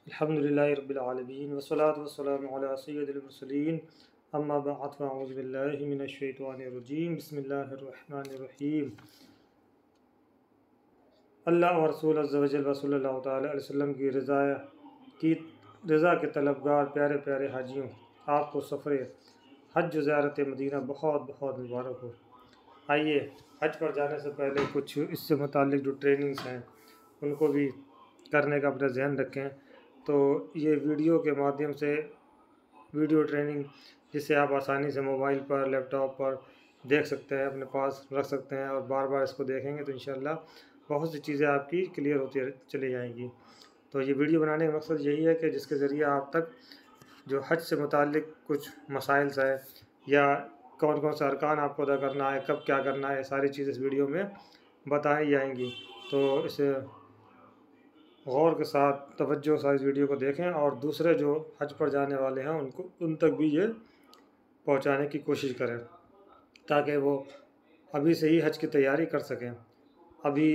अल्हम्दुलिल्लाहि रब्बिल आलमीन वस्सलातु वस्सलामु अला सय्यिदिल मुरसलीन अम्मा बअद फ़अऊज़ु बिल्लाहि मिनश शैतानिर रजीम बिस्मिल्लाहिर रहमानिर रहीम। अल्लाह व रसूल अज़्ज़ा व जल्ल व सल्लल्लाहु तआला अलैहि वसल्लम की रज़ा के तलबगार प्यारे प्यारे हाजियों, आपको सफ़र हज ज़ियारत मदीना बहुत बहुत मुबारक हो। आइए हज पर जाने से पहले कुछ इससे मुताल्लिक़ जो ट्रेनिंग्स हैं उनको भी करने का अपना ज़हन रखें। तो ये वीडियो के माध्यम से वीडियो ट्रेनिंग जिसे आप आसानी से मोबाइल पर लैपटॉप पर देख सकते हैं, अपने पास रख सकते हैं और बार बार इसको देखेंगे तो इंशाल्लाह बहुत सी चीज़ें आपकी क्लियर होती चली जाएंगी। तो ये वीडियो बनाने का मकसद यही है कि जिसके ज़रिए आप तक जो हज से मुताल्लिक़ कुछ मसाइल है या कौन कौन सा अरकान आपको अदा करना है, कब क्या करना है, सारी चीज़ इस वीडियो में बताई जाएंगी। तो इसे गौर के साथ तवज्जो से इस वीडियो को देखें और दूसरे जो हज पर जाने वाले हैं उन तक भी ये पहुंचाने की कोशिश करें ताकि वो अभी से ही हज की तैयारी कर सकें। अभी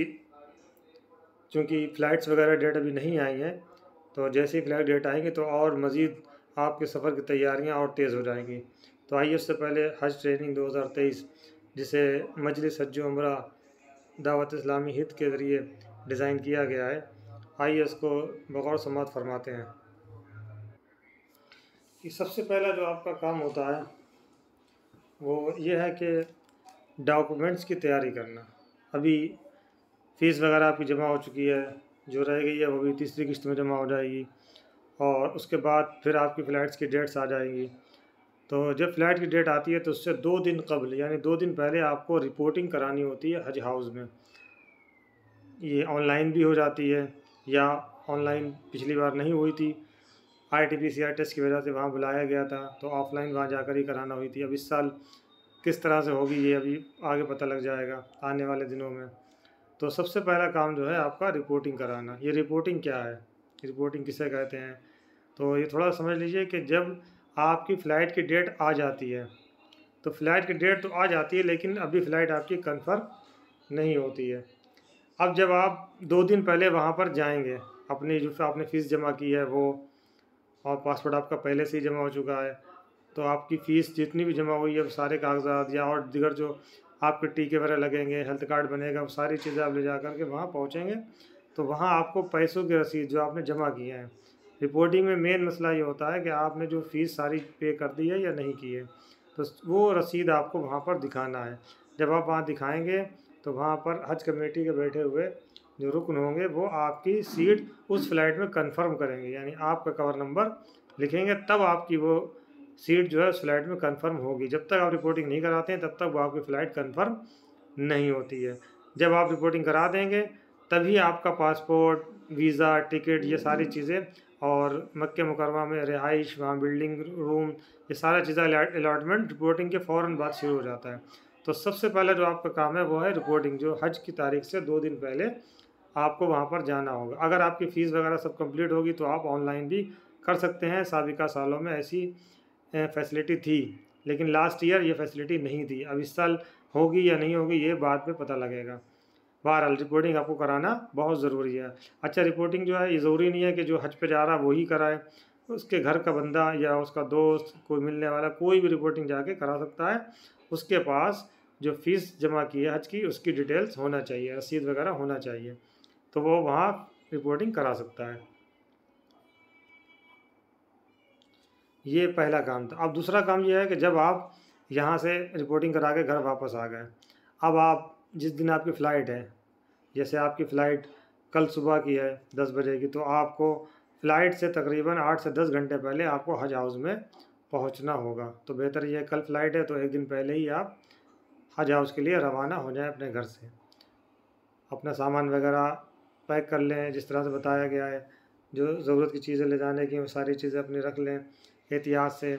चूँकि फ़्लाइट्स वगैरह डेट अभी नहीं आई हैं, तो जैसे ही फ़्लाइट डेट आएंगी तो और मज़ीद आपके सफ़र की तैयारियां और तेज़ हो जाएंगी। तो आइए उससे पहले हज ट्रेनिंग 2023 जिसे मजलिस हज उम्रा दावत इस्लामी हित के ज़रिए डिज़ाइन किया गया है, आइए इसको बगौर समाअत फरमाते हैं कि सबसे पहला जो आपका काम होता है वो ये है कि डॉक्यूमेंट्स की तैयारी करना। अभी फ़ीस वगैरह आपकी जमा हो चुकी है, जो रह गई है वो भी तीसरी किश्त में जमा हो जाएगी और उसके बाद फिर आपकी फ़्लाइट्स की डेट्स आ जाएंगी। तो जब फ़्लाइट की डेट आती है तो उससे 2 दिन कबल यानी 2 दिन पहले आपको रिपोर्टिंग करानी होती है हज हाउस में। ये ऑनलाइन भी हो जाती है या ऑनलाइन पिछली बार नहीं हुई थी, RT-PCR टेस्ट की वजह से वहाँ बुलाया गया था तो ऑफ़लाइन वहाँ जाकर ही कराना हुई थी। अब इस साल किस तरह से होगी ये अभी आगे पता लग जाएगा आने वाले दिनों में। तो सबसे पहला काम जो है आपका रिपोर्टिंग कराना। ये रिपोर्टिंग क्या है, रिपोर्टिंग किसे कहते हैं, तो ये थोड़ा समझ लीजिए कि जब आपकी फ़्लाइट की डेट आ जाती है तो फ़्लाइट की डेट तो आ जाती है लेकिन अभी फ़्लाइट आपकी कन्फ़र्म नहीं होती है। अब जब आप 2 दिन पहले वहाँ पर जाएंगे, अपनी जो आपने फ़ीस जमा की है वो और पासपोर्ट आपका पहले से ही जमा हो चुका है, तो आपकी फ़ीस जितनी भी जमा हुई है वो सारे कागज़ात या और दीगर जो आपके टीके वगैरह लगेंगे, हेल्थ कार्ड बनेगा, वो सारी चीज़ें आप ले जा कर के वहाँ पहुँचेंगे तो वहाँ आपको पैसों की रसीद जो आपने जमा किए हैं। रिपोर्टिंग में मेन मसला ये होता है कि आपने जो फ़ीस सारी पे कर दी है या नहीं की है, तो वो रसीद आपको वहाँ पर दिखाना है। जब आप वहाँ दिखाएँगे तो वहाँ पर हज कमेटी के बैठे हुए जो रुकन होंगे वो आपकी सीट उस फ़्लाइट में कन्फ़र्म करेंगे, यानी आपका कवर नंबर लिखेंगे तब आपकी वो सीट जो है उस फ़्लाइट में कन्फ़र्म होगी। जब तक आप रिपोर्टिंग नहीं कराते हैं तब तक वो आपकी फ़्लाइट कन्फ़र्म नहीं होती है। जब आप रिपोर्टिंग करा देंगे तभी आपका पासपोर्ट, वीज़ा, टिकट ये सारी चीज़ें और मक्के मुकर्रमा में रिहाइश, वहाँ बिल्डिंग रूम, ये सारा चीज़ें अलॉटमेंट रिपोर्टिंग के फ़ौरन बाद शुरू हो जाता है। तो सबसे पहला जो आपका काम है वो है रिपोर्टिंग, जो हज की तारीख से 2 दिन पहले आपको वहाँ पर जाना होगा। अगर आपकी फ़ीस वगैरह सब कंप्लीट होगी तो आप ऑनलाइन भी कर सकते हैं। साबिक़ा सालों में ऐसी फैसिलिटी थी, लेकिन लास्ट ईयर ये फैसिलिटी नहीं थी। अब इस साल होगी या नहीं होगी ये बाद में पता लगेगा। बहरहाल रिपोर्टिंग आपको कराना बहुत ज़रूरी है। अच्छा, रिपोर्टिंग जो है ये ज़रूरी नहीं है कि जो हज पे जा रहा है वही कराए, उसके घर का बंदा या उसका दोस्त, कोई मिलने वाला, कोई भी रिपोर्टिंग जाके करा सकता है। उसके पास जो फ़ीस जमा की है हज की उसकी डिटेल्स होना चाहिए, रसीद वगैरह होना चाहिए, तो वो वहाँ रिपोर्टिंग करा सकता है। ये पहला काम था। अब दूसरा काम ये है कि जब आप यहाँ से रिपोर्टिंग करा के घर वापस आ गए, अब आप जिस दिन आपकी फ़्लाइट है, जैसे आपकी फ़्लाइट कल सुबह की है 10 बजे की, तो आपको फ़्लाइट से तकरीबन 8 से 10 घंटे पहले आपको हज हाउस में पहुँचना होगा। तो बेहतर ये है, कल फ़्लाइट है तो 1 दिन पहले ही आप हज हाउस के लिए रवाना हो जाएँ अपने घर से। अपना सामान वगैरह पैक कर लें जिस तरह से बताया गया है, जो ज़रूरत की चीज़ें ले जाने की वो सारी चीज़ें अपनी रख लें एहतियात से।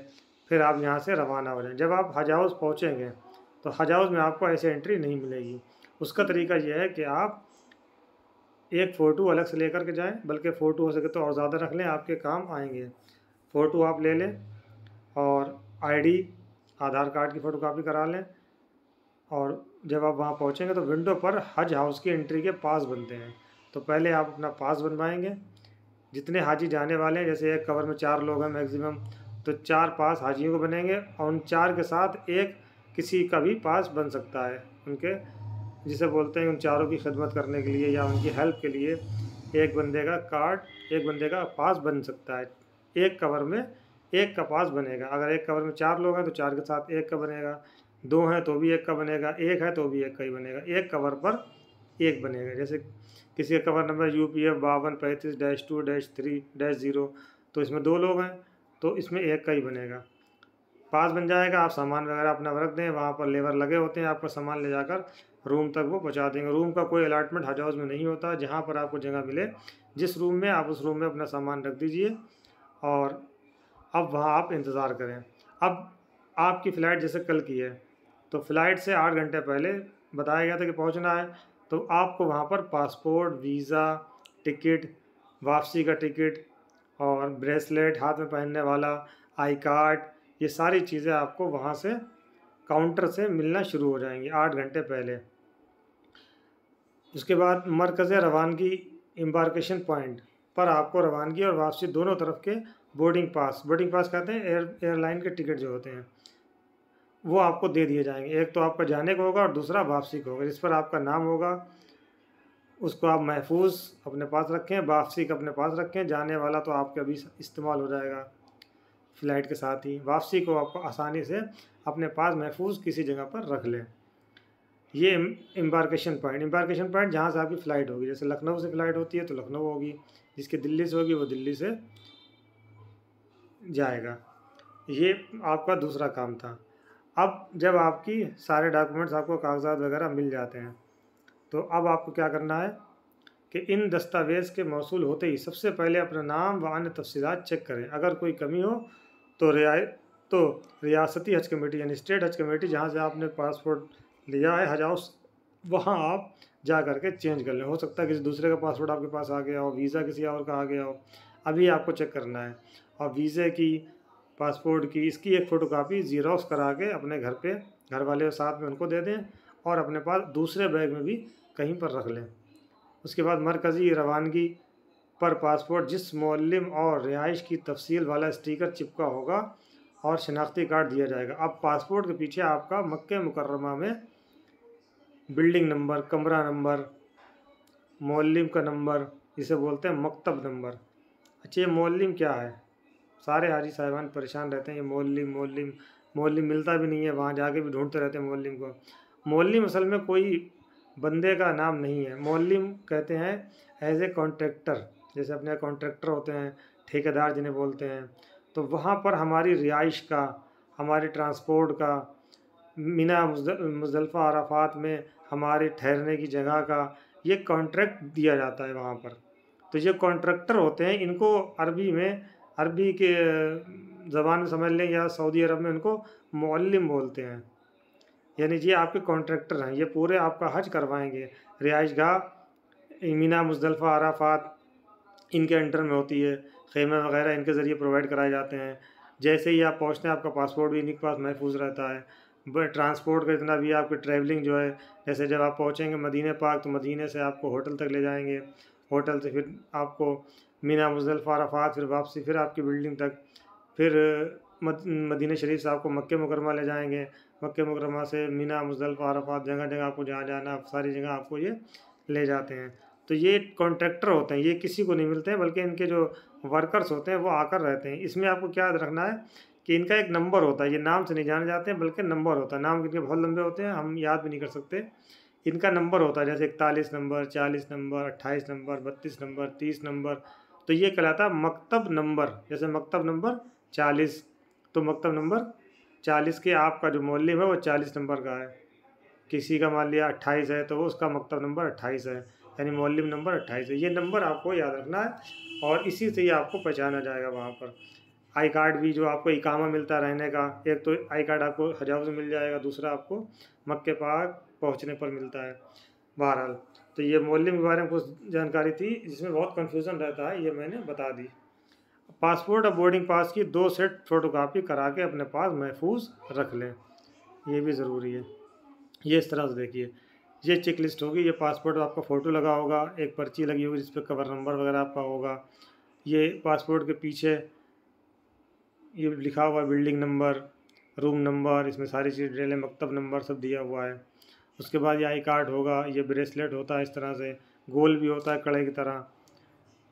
फिर आप यहाँ से रवाना हो जाएँ। जब आप हज हाउस पहुँचेंगे तो हज हाउस में आपको ऐसे एंट्री नहीं मिलेगी। उसका तरीका ये है कि आप एक फ़ोटो अलग से लेकर के जाएँ, बल्कि फ़ोटो हो सके तो और ज़्यादा रख लें, आपके काम आएंगे। फ़ोटो आप ले लें और ID, आधार कार्ड की फ़ोटोकॉपी करा लें। और जब आप वहाँ पहुँचेंगे तो विंडो पर हज हाउस की एंट्री के पास बनते हैं, तो पहले आप अपना पास बनवाएंगे। जितने हाजी जाने वाले हैं, जैसे एक कवर में 4 लोग हैं मैक्सिमम, तो 4 पास हाजियों को बनेंगे और उन 4 के साथ एक किसी का भी पास बन सकता है उनके, जिसे बोलते हैं उन चारों की खिदमत करने के लिए या उनकी हेल्प के लिए एक बंदे का कार्ड, एक बंदे का पास बन सकता है। एक कवर में एक का पास बनेगा। अगर एक कवर में 4 लोग हैं तो 4 के साथ एक का बनेगा, 2 हैं तो भी एक का बनेगा, एक है तो भी एक का ही बनेगा। एक कवर पर एक बनेगा। जैसे किसी का कवर नंबर UPF 5235-2-3-0, तो इसमें 2 लोग हैं तो इसमें एक का ही बनेगा। पास बन जाएगा, आप सामान वगैरह अपना रख दें, वहाँ पर लेबर लगे होते हैं, आपका सामान ले जाकर रूम तक वो पहुँचा देंगे। रूम का कोई अलाटमेंट हज हाउस में नहीं होता, जहाँ पर आपको जगह मिले जिस रूम में, आप उस रूम में अपना सामान रख दीजिए और अब वहाँ आप इंतज़ार करें। अब आपकी फ़्लाइट जैसे कल की है, तो फ़्लाइट से 8 घंटे पहले बताया गया था कि पहुँचना है, तो आपको वहाँ पर पासपोर्ट, वीज़ा, टिकट, वापसी का टिकट और ब्रेसलेट हाथ में पहनने वाला, आई कार्ड, ये सारी चीज़ें आपको वहाँ से काउंटर से मिलना शुरू हो जाएंगी 8 घंटे पहले। उसके बाद मरकज़ रवानगी एम्बार्केशन पॉइंट पर आपको रवानगी और वापसी दोनों तरफ के बोर्डिंग पास कहते हैं एयरलाइन के टिकट जो होते हैं, वो आपको दे दिए जाएंगे। एक तो आपका जाने का होगा और दूसरा वापसी का होगा, जिस पर आपका नाम होगा उसको आप महफूज अपने पास रखें, वापसी का अपने पास रखें। जाने वाला तो आपके अभी इस्तेमाल हो जाएगा फ़्लाइट के साथ ही, वापसी को आपको आसानी से अपने पास महफूज किसी जगह पर रख लें। ये एम्बार्केशन पॉइंट जहाँ से आपकी फ़्लाइट होगी, जैसे लखनऊ से फ़्लाइट होती है तो लखनऊ होगी, जिसकी दिल्ली से होगी वो दिल्ली से जाएगा। ये आपका दूसरा काम था। अब जब आपकी सारे डॉक्यूमेंट्स, आपको कागजात वगैरह मिल जाते हैं, तो अब आपको क्या करना है कि इन दस्तावेज़ के मौसूल होते ही सबसे पहले अपना नाम व अन्य तफसीलात चेक करें। अगर कोई कमी हो तो रियासती हज कमेटी यानी स्टेट हज कमेटी जहाँ से आपने पासपोर्ट लिया है हज हाउस, वहाँ आप जा कर के चेंज कर लें। हो सकता है किसी दूसरे का पासपोर्ट आपके पास आ गया हो, वीज़ा किसी और का आ गया हो, अभी आपको चेक करना है। और वीज़े की, पासपोर्ट की, इसकी एक फ़ोटोकॉपी ज़ेरॉक्स करा के अपने घर पे, घर वाले साथ में उनको दे दें और अपने पास दूसरे बैग में भी कहीं पर रख लें। उसके बाद मरकज़ी रवानगी पर पासपोर्ट जिस मौल्लिम और रिहाइश की तफसील वाला स्टिकर चिपका होगा और शनाख्ती कार्ड दिया जाएगा। अब पासपोर्ट के पीछे आपका मक्के मुकर्रमा में बिल्डिंग नंबर, कमरा नंबर, मौल्लिम का नंबर, जिसे बोलते हैं मकतब नंबर। अच्छा, ये मौल्लिम क्या है? सारे हाजी साहिबान परेशान रहते हैं, ये मौल्लिम मिलता भी नहीं है, वहाँ जाके भी ढूंढते रहते हैं मौल्लिम को। मौल्लिम असल में कोई बंदे का नाम नहीं है। मौल्लिम कहते हैं एज ए कॉन्ट्रैक्टर, जैसे अपने कॉन्ट्रैक्टर होते हैं, ठेकेदार जिन्हें बोलते हैं, तो वहाँ पर हमारी रिहाइश का, हमारे ट्रांसपोर्ट का, मिना मुज़दलिफ़ा अराफात में हमारे ठहरने की जगह का ये कॉन्ट्रैक्ट दिया जाता है वहाँ पर। तो ये कॉन्ट्रैक्टर होते हैं, इनको अरबी में, अरबी के ज़बान में समझ लें या सऊदी अरब में इनको मौल्लिम बोलते हैं। यानी ये आपके कॉन्ट्रैक्टर हैं, ये पूरे आपका हज करवाएंगे। रिहाइशगाह, मीना, मुज़दलिफ़ा, अराफात इनके अंडर में होती है, ख़ैमे वगैरह इनके ज़रिए प्रोवाइड कराए जाते हैं। जैसे ही आप पहुँचते हैं आपका पासपोर्ट भी इन्हीं के पास महफूज रहता है। ट्रांसपोर्ट का जितना भी आपकी ट्रैवलिंग जो है, जैसे जब आप पहुँचेंगे मदीने पाक तो मदीने से आपको होटल तक ले जाएंगे, होटल से फिर आपको मीना, मुज़दलिफ़ा, अराफात, फिर वापसी फिर आपकी बिल्डिंग तक, फिर मदीना शरीफ से आपको मक्के मुकरमा ले जाएंगे, मक्के मुकरमा से मीना, मुज़दलिफ़ा, अराफात, जगह जगह आपको जहाँ जाना सारी जगह आपको ये ले जाते हैं। तो ये कॉन्ट्रैक्टर होते हैं, ये किसी को नहीं मिलते हैं, बल्कि इनके जो वर्कर्स होते हैं वो आकर रहते हैं। इसमें आपको क्या याद रखना है कि इनका एक नंबर होता है, ये नाम से नहीं जाने जाते हैं बल्कि नंबर होता है। नाम इनके बहुत लंबे होते हैं, हम याद भी नहीं कर सकते। इनका नंबर होता है, जैसे 41 number, 40 number, 28 number, 32 number, 30 number, तो ये कहलाता है मकतब नंबर। जैसे मकतब नंबर 40, तो मकतब नंबर 40 के आपका जो मौल्लिम है वो 40 नंबर का है। किसी का मान लिया 28 है तो वो उसका मकतब नंबर 28 है, यानी मौल्लिम नंबर 28 है। ये नंबर आपको याद रखना है और इसी से ही आपको पहचाना जाएगा वहाँ पर। आई कार्ड भी, जो आपको इकामा मिलता है रहने का, एक तो आई कार्ड आपको हज हाउस में मिल जाएगा, दूसरा आपको मक्के पाक पहुँचने पर मिलता है। बहरहाल, तो ये मौल्लिम के बारे में कुछ जानकारी थी जिसमें बहुत कन्फ्यूज़न रहता है, ये मैंने बता दी। पासपोर्ट और बोर्डिंग पास की 2 सेट फ़ोटोकॉपी करा के अपने पास महफूज रख लें, ये भी ज़रूरी है। ये इस तरह से देखिए, ये चेक लिस्ट होगी। ये पासपोर्ट आपका फ़ोटो लगा होगा, एक पर्ची लगी होगी जिस पर कवर नंबर वगैरह आपका होगा, ये पासपोर्ट के पीछे ये लिखा हुआ है बिल्डिंग नंबर, रूम नंबर, इसमें सारी चीज़ डिटेल है, मकतब नंबर सब दिया हुआ है। उसके बाद ये आई कार्ड होगा, ये ब्रेसलेट होता है इस तरह से, गोल भी होता है कड़े की तरह।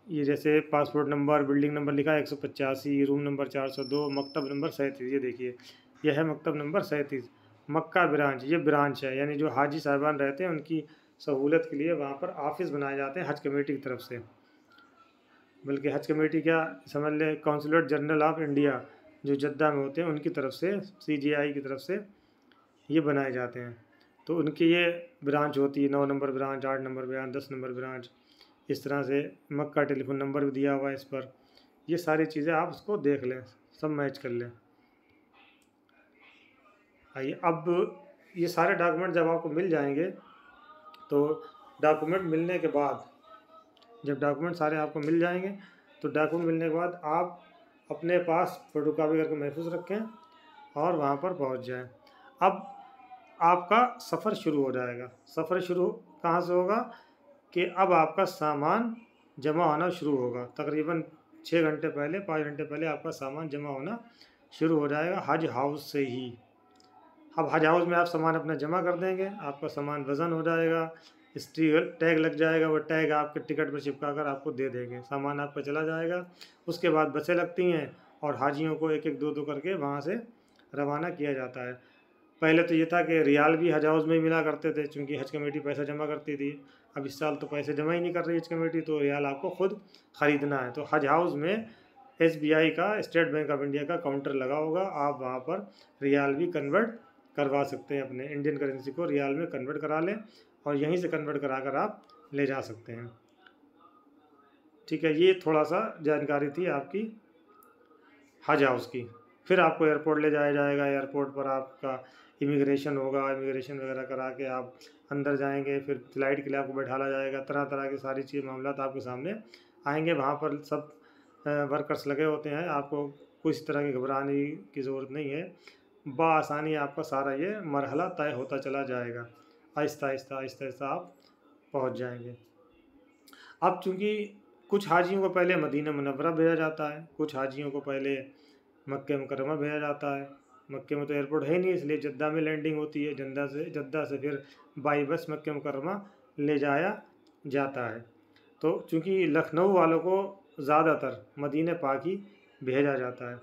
ये जैसे पासपोर्ट नंबर, बिल्डिंग नंबर लिखा है 185, रूम नंबर 402, मकतब नंबर 37। ये देखिए, यह है मकतब नंबर 37, मक्का ब्रांच। ये ब्रांच है, यानी जो हाजी साहिबान रहते हैं उनकी सहूलत के लिए वहाँ पर ऑफिस बनाए जाते हैं हज कमेटी की तरफ से। बल्कि हज कमेटी क्या, समझ लें कौंसलेट जनरल ऑफ इंडिया जो जद्दा में होते हैं उनकी तरफ से, CGI की तरफ से ये बनाए जाते हैं। तो उनकी ये ब्रांच होती है, 9 number branch, 8 number branch, 10 number branch, इस तरह से। मक्का टेलीफोन नंबर भी दिया हुआ है इस पर। ये सारी चीज़ें आप उसको देख लें, सब मैच कर लें। आइए, अब ये सारे डॉक्यूमेंट जब आपको मिल जाएंगे, तो डॉक्यूमेंट मिलने के बाद, जब डॉक्यूमेंट सारे आपको मिल जाएंगे, तो डॉक्यूमेंट मिलने के बाद आप अपने पास फ़ोटोकॉपी करके महफूज रखें और वहाँ पर पहुँच जाएं। अब आपका सफ़र शुरू हो जाएगा। सफ़र शुरू कहाँ से होगा कि अब आपका सामान जमा होना शुरू होगा। तकरीबन 6 घंटे पहले, 5 घंटे पहले आपका सामान जमा होना शुरू हो जाएगा हज हाउस से ही। अब हज हाउस में आप सामान अपना जमा कर देंगे, आपका सामान वज़न हो जाएगा, स्टीकर टैग लग जाएगा, वो टैग आपके टिकट पर चिपका कर आपको दे देंगे, सामान आपका चला जाएगा। उसके बाद बसें लगती हैं और हाजियों को एक एक दो दो करके वहाँ से रवाना किया जाता है। पहले तो ये था कि रियाल भी हज हाउस में ही मिला करते थे, चूँकि हज कमेटी पैसा जमा करती थी। अब इस साल तो पैसे जमा ही नहीं कर रही हज कमेटी, तो रियाल आपको ख़ुद ख़रीदना है। तो हज हाउस में SBI का, स्टेट बैंक ऑफ इंडिया का काउंटर लगा होगा, आप वहाँ पर रियाल भी कन्वर्ट करवा सकते हैं, अपने इंडियन करेंसी को रियाल में कन्वर्ट करा लें और यहीं से कन्वर्ट करा कर आप ले जा सकते हैं। ठीक है, ये थोड़ा सा जानकारी थी आपकी हज हाउस की। फिर आपको एयरपोर्ट ले जाया जाएगा, एयरपोर्ट पर आपका इमिग्रेशन होगा, इमिग्रेशन वगैरह करा के आप अंदर जाएंगे, फिर फ़्लाइट के लिए आपको बैठाला जाएगा, तरह तरह की सारी चीज़ मामलात आपके सामने आएंगे। वहाँ पर सब वर्कर्स लगे होते हैं, आपको कुछ तरह की घबराने की ज़रूरत नहीं है, बआसानी आपका सारा ये मरहला तय होता चला जाएगा, आहिस्ता आहिस्ता आहिस्ता आहिस्ता आप पहुँच जाएंगे। अब चूँकि कुछ हाजियों को पहले मदीना मुनव्वरा भेजा जाता है, कुछ हाजियों को पहले मक्के मुकर्रमा भेजा जाता है। मक्के में तो एयरपोर्ट है नहीं, इसलिए जद्दा में लैंडिंग होती है। जद्दा से फिर बाई बस मक्के मुकर्रमा ले जाया जाता है। तो चूँकि लखनऊ वालों को ज़्यादातर मदीना पाक ही भेजा जाता है,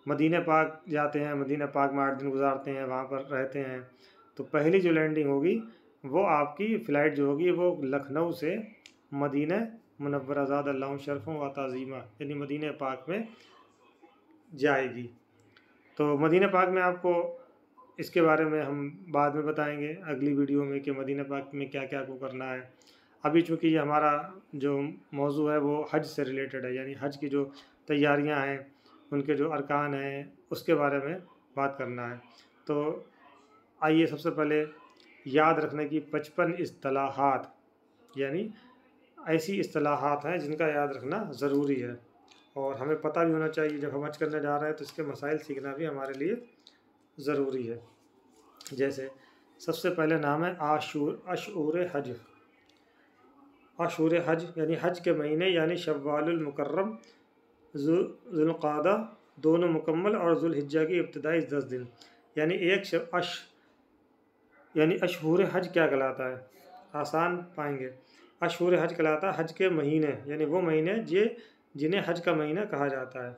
मदीना पाक जाते हैं, मदीना पाक में 8 दिन गुजारते हैं, वहाँ पर रहते हैं। तो पहली जो लैंडिंग होगी वो आपकी फ़्लाइट जो होगी वो लखनऊ से मदीना मुनव्वरा ज़ादल्लाहु शरफ़ों व ताज़ीमा यानी मदीना पाक में जाएगी। तो मदीना पाक में आपको इसके बारे में हम बाद में बताएंगे अगली वीडियो में कि मदीना पाक में क्या क्या आपको करना है। अभी चूँकि ये हमारा जो मौजू है वो हज से रिलेटेड है, यानी हज की जो तैयारियां हैं, उनके जो अरकान हैं, उसके बारे में बात करना है। तो आइए सबसे पहले याद रखने की 55 इस्तिलाहात, यानी ऐसी इस्तिलाहात हैं जिनका याद रखना ज़रूरी है और हमें पता भी होना चाहिए। जब हम हज करने जा रहे हैं तो इसके मसाइल सीखना भी हमारे लिए ज़रूरी है। जैसे सबसे पहले नाम है अशूर हज। अशूर हज यानी हज के महीने, यानी शव्वालुल मुकर्रम, ज़ुल्क़ादा दोनों मुकम्मल और ज़ुल्हिज्जा की इब्तिदाई 10 दिन, यानी यानी अशहूर हज क्या कहलाता है, आसान पाएंगे। अशहूर हज कहलाता है हज के महीने, यानी वो महीने जिन्हें हज का महीना कहा जाता है।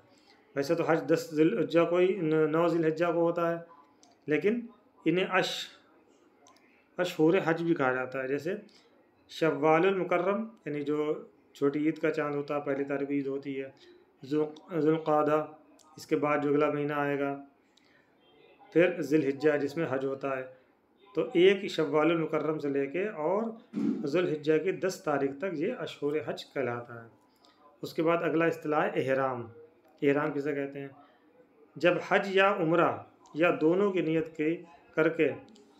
वैसे तो हज 10 ज़िलहिज्जा को ही, 9 ज़िलहिज्जा को होता है, लेकिन इन्हें अशहूर हज भी कहा जाता है। जैसे शव्वालुल मुकर्रम यानी जो छोटी ईद का चाँद होता है, पहली तारीख ईद होती है, ज़ुल्क़ादा, इसके बाद जो अगला महीना आएगा, फिर ज़िलहिज्जा जिसमें हज होता है। तो एक शव्वालुल मुकर्रम से लेके और ज़ुल्हिज्जा की 10 तारीख तक ये अशहूर हज कहलाता है। उसके बाद अगला इस्तिलाह एहराम। एहराम किसे कहते हैं? जब हज या उम्रा या दोनों की नियत करके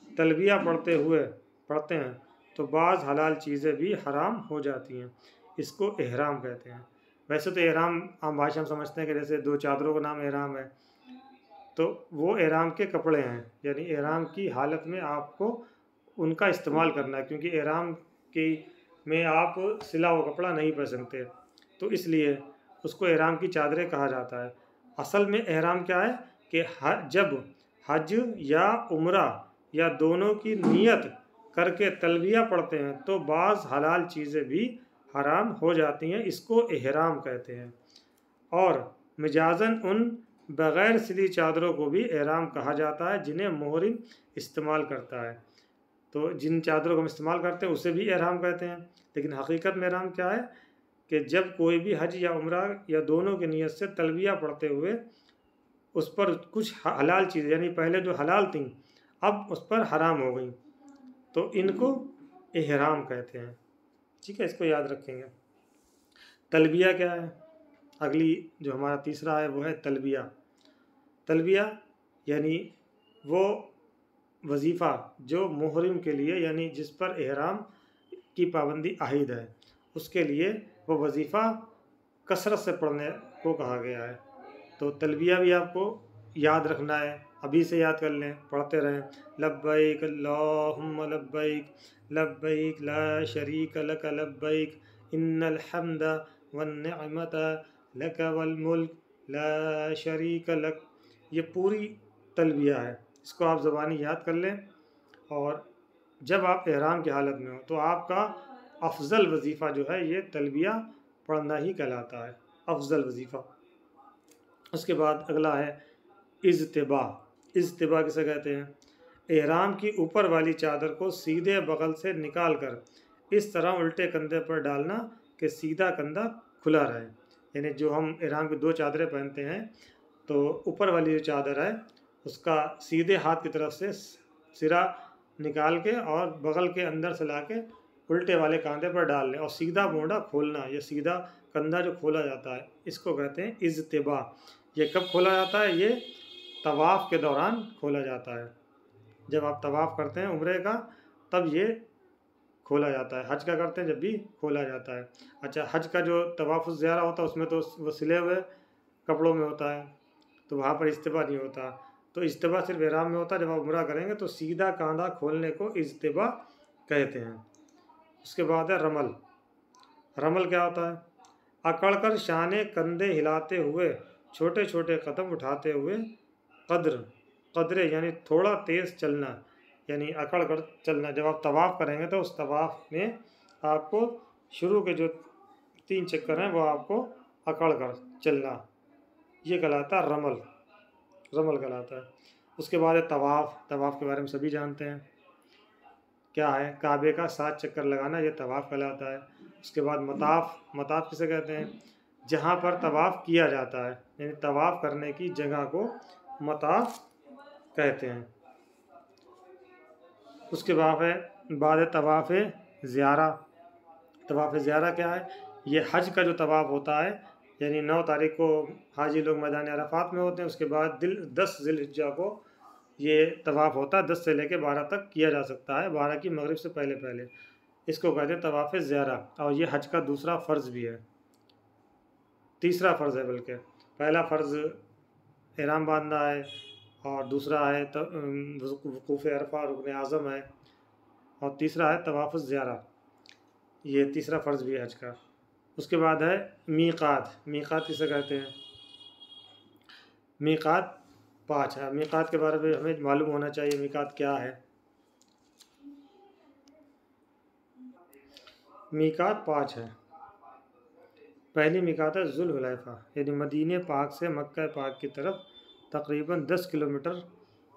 तलबिया पढ़ते हैं तो बाज़ हलाल चीज़ें भी हराम हो जाती हैं, इसको एहराम कहते हैं। वैसे तो एहराम आम भाषा में समझते हैं कि जैसे 2 चादरों का नाम एहराम है, तो वो एहराम के कपड़े हैं, यानी एहराम की हालत में आपको उनका इस्तेमाल करना है, क्योंकि एहराम में आप सिला हुआ कपड़ा नहीं पहन सकते। तो इसलिए उसको एहराम की चादरें कहा जाता है। असल में एहराम क्या है कि जब हज या उम्रा या दोनों की नियत करके तलबिया पढ़ते हैं तो बाज़ हलाल चीज़ें भी हराम हो जाती हैं, इसको एहराम कहते हैं। और मिजाजन उन बग़ैर सिली चादरों को भी एहराम कहा जाता है जिन्हें मोहरिम इस्तेमाल करता है। तो जिन चादरों को हम इस्तेमाल करते हैं उसे भी एहराम कहते हैं। लेकिन हकीकत में एहराम क्या है कि जब कोई भी हज या उम्रा या दोनों की नियत से तलबिया पढ़ते हुए उस पर कुछ हलाल चीज़ यानी पहले जो हलाल थी अब उस पर हराम हो गई तो इनको एहराम कहते हैं। ठीक है, इसको याद रखेंगे। तलबिया क्या है? अगली जो हमारा तीसरा है वो है तलबिया। तलबिया यानी वो वजीफ़ा जो मुहरिम के लिए यानी जिस पर एहराम की पाबंदी आहिद है उसके लिए वो वजीफ़ा कसरत से पढ़ने को कहा गया है। तो तलबिया भी आपको याद रखना है, अभी से याद कर लें, पढ़ते रहें। लब्बैक अल्लाहुम्मा लब्बैक लब्बैक ला शरीक लक लब्बैक इन्नल हम्दा वन निअमता लक वल मुल्क ला शरीक लक। ये पूरी तलबिया है, इसको आप ज़बानी याद कर लें। और जब आप एहराम की हालत में हो तो आपका अफजल वजीफ़ा जो है ये तलबिया पढ़ना ही कहलाता है, अफजल वजीफ़ा। उसके बाद अगला है इज्तिबा। इज्तिबा किसे कहते हैं? एहराम की ऊपर वाली चादर को सीधे बगल से निकाल कर इस तरह उल्टे कंधे पर डालना कि सीधा कंधा खुला रहे। यानी जो हम एहराम की 2 चादरें पहनते हैं तो ऊपर वाली जो चादर है उसका सीधे हाथ की तरफ से सिरा निकाल के और बगल के अंदर से लाके उल्टे वाले कंधे पर डाल लें और सीधा मोड़ा खोलना, या सीधा कंधा जो खोला जाता है इसको कहते हैं इज्तिबा। ये कब खोला जाता है? ये तवाफ़ के दौरान खोला जाता है। जब आप तवाफ़ करते हैं उम्रे का तब ये खोला जाता है। हज का करते हैं जब भी खोला जाता है। अच्छा, हज का जो तवाफ़ ज़ियारा होता है उसमें तो वो सिले हुए कपड़ों में होता है तो वहाँ पर इज्तिबा नहीं होता। तो इज्तिबा सिर्फ एहराम में होता है। जब आप उम्रा करेंगे तो सीधा कांधा खोलने को इज्तिबा कहते हैं। उसके बाद है रमल। रमल क्या होता है? अकड़कर शाने कंधे हिलाते हुए छोटे छोटे कदम उठाते हुए कदरे यानी थोड़ा तेज़ चलना, यानी अकड़ कर चलना। जब आप तवाफ़ करेंगे तो उस तवाफ़ में आपको शुरू के जो 3 चक्कर हैं वो आपको अकड़ कर चलना, ये कहलाता है रमल, रमल कहलाता है। उसके बाद है तवाफ़। तवाफ़ के बारे में सभी जानते हैं क्या है? काबे का 7 चक्कर लगाना, ये तवाफ़ कहलाता है। उसके बाद मताफ़। मताफ़ किसे कहते हैं? जहाँ पर तवाफ़ किया जाता है, यानी तवाफ़ करने की जगह को मताफ़ कहते हैं। उसके बाद है तवाफ़ ज़ियारा। तवाफ़ ज़ियारा क्या है? ये हज का जो तवाफ़ होता है, यानी 9 तारीख को हाजी लोग मैदान अरफ़ात में होते हैं। उसके बाद 10 ज़िलहिज्जा को ये तवाफ़ होता है, 10 से लेकर 12 तक किया जा सकता है, 12 की मगरिब से पहले पहले। इसको कहते हैं तवाफ़ ज़ियारा। और ये हज का दूसरा फ़र्ज़ भी है, तीसरा फ़र्ज़ है बल्कि। पहला फ़र्ज़ एहराम बांधना है और दूसरा है वक़ूफ़ अरफ़ा रुकन आज़म है और तीसरा है तवाफ़ ज़ियारा, ये तीसरा फ़र्ज़ भी है हज का। उसके बाद है मीक़ात। मीक़ात किसे कहते हैं? मीक़ात 5 है। मीक़ात के बारे में हमें मालूम होना चाहिए मीक़ात क्या है। मीक़ात 5 है। पहली मीक़ात है ज़ुल्हुलैफ़ा, यानी मदीने पाक से मक्का पाक की तरफ तकरीबन 10 किलोमीटर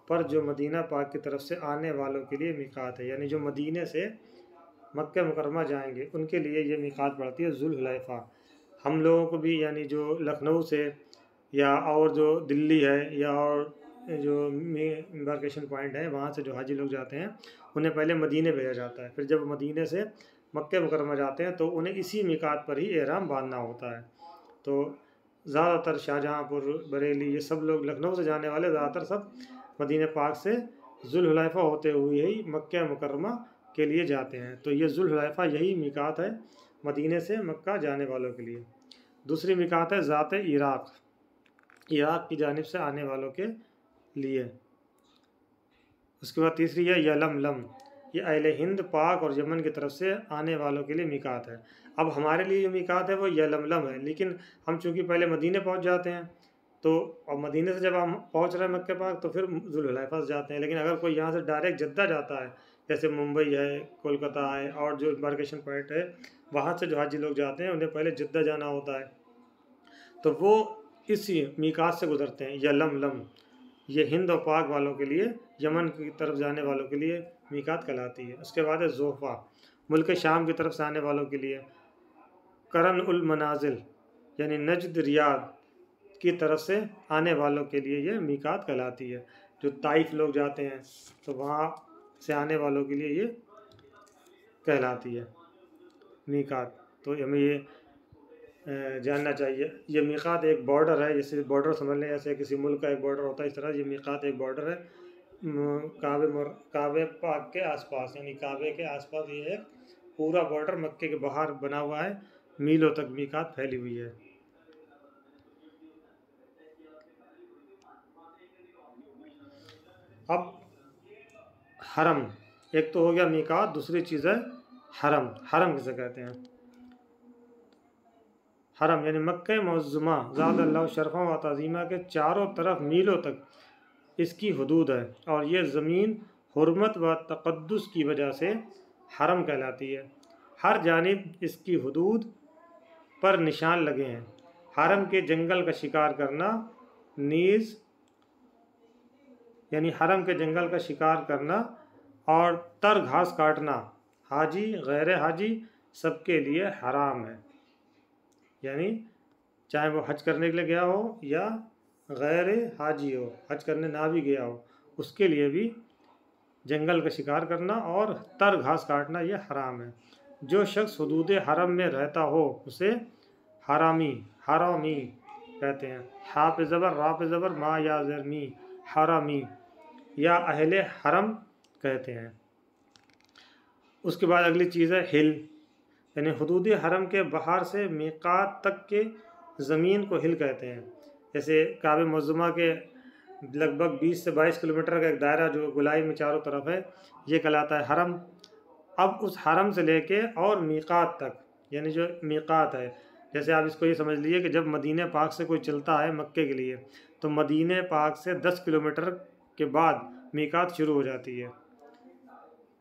पर जो मदीना पाक की तरफ से आने वालों के लिए मीक़ात है। यानी जो मदीने से मक्का मुकरमा जाएंगे उनके लिए ये मीक़ात पड़ती है ज़ुल्हुलैफ़ा। हम लोगों को भी यानी जो लखनऊ से या और जो दिल्ली है या और जो एम्बार्केशन पॉइंट है वहाँ से जो हाजी लोग जाते हैं उन्हें पहले मदीने भेजा जाता है। फिर जब मदीने से मक्का मुकरमा जाते हैं तो उन्हें इसी मीक़ात पर ही एहराम बांधना होता है। तो ज़्यादातर शाहजहाँपुर, बरेली, ये सब लोग लखनऊ से जाने वाले ज़्यादातर सब मदीने पाक से ज़ुल्हुलैफ़ा होते हुए ही मक्का मुकरमा के लिए जाते हैं। तो ये ज़ुल्हुलैफ़ा यही मीक़ात है मदीने से मक्का जाने वालों के लिए। दूसरी मीक़ात है ज़ात इराक़, इराक़ की जानिब से आने वालों के लिए। उसके बाद तीसरी है यलमलम, ये अहले हिंद, पाक और यमन की तरफ से आने वालों के लिए मीक़ात है। अब हमारे लिए जो मीकात है वो यलमलम है, लेकिन हम चूँकि पहले मदीने पहुँच जाते हैं, तो अब मदीने से जब हम पहुँच रहे हैं मक्के पाक तो फिर जुल्हुलैफा से जाते हैं। लेकिन अगर कोई यहाँ से डायरेक्ट जद्दा जाता है, जैसे मुंबई है, कोलकाता है और जो एम्बार्केशन पॉइंट है वहाँ से जो हाजी लोग जाते हैं उन्हें पहले जद्दा जाना होता है, तो वो इसी मीकात से गुजरते हैं। यलमलम ये हिंद और पाक वालों के लिए, यमन की तरफ जाने वालों के लिए मीकात कहलाती है। उसके बाद है ज़ोफ़ा, मुल्क शाम की तरफ से आने वालों के लिए। करन उल मनाजिल यानी नजद रियाद की तरफ से आने वालों के लिए ये मीकात कहलाती है। जो ताइफ लोग जाते हैं तो वहाँ से आने वालों के लिए ये कहलाती है मीकात। तो हमें ये जानना चाहिए। ये मीकात एक बॉर्डर है, जैसे बॉर्डर समझ लें, जैसे किसी मुल्क का एक बॉर्डर होता है, इस तरह ये मीकात एक बॉर्डर है काबे पाक के आसपास, यानी काबे के आसपास ये एक पूरा बॉर्डर मक्के के बाहर बना हुआ है, मीलों तक मीकात फैली हुई है। अब हरम, एक तो हो गया मीकात, दूसरी चीज़ है हरम। हरम किसे कहते हैं? हरम यानी मक्के मुअज़्ज़मा ज़ादल्लाहु शरफ़ा व तज़ीमा के चारों तरफ मीलों तक इसकी हदूद है, और ये ज़मीन हुर्मत व तक़द्दुस की वजह से हरम कहलाती है। हर जानिब इसकी हदूद पर निशान लगे हैं। हरम के जंगल का शिकार करना नीज़ यानी हरम के जंगल का शिकार करना और तर घास काटना हाजी गैर हाजी सबके लिए हराम है। यानी चाहे वो हज करने के लिए गया हो या गैर हाजी हो, हज करने ना भी गया हो, उसके लिए भी जंगल का शिकार करना और तर घास काटना ये हराम है। जो शख्स हुदूद हरम में रहता हो उसे हरामी कहते हैं। हा पे ज़बर रा पे ज़बर मा या ज़रमी, हरामी या अहले हरम कहते हैं। उसके बाद अगली चीज़ है हिल, यानी हुदूद हरम के बाहर से मीकात तक के ज़मीन को हिल कहते हैं। जैसे काबे मुअज़्ज़मा के लगभग 20 से 22 किलोमीटर का एक दायरा जो गोलाई में चारों तरफ है, ये कहलाता है हरम। अब उस हरम से लेके और मीकात तक, यानी जो मीकात है, जैसे आप इसको ये समझ लीजिए कि जब मदीने पाक से कोई चलता है मक्के के लिए, तो मदीने पाक से 10 किलोमीटर के बाद मीकात शुरू हो जाती है।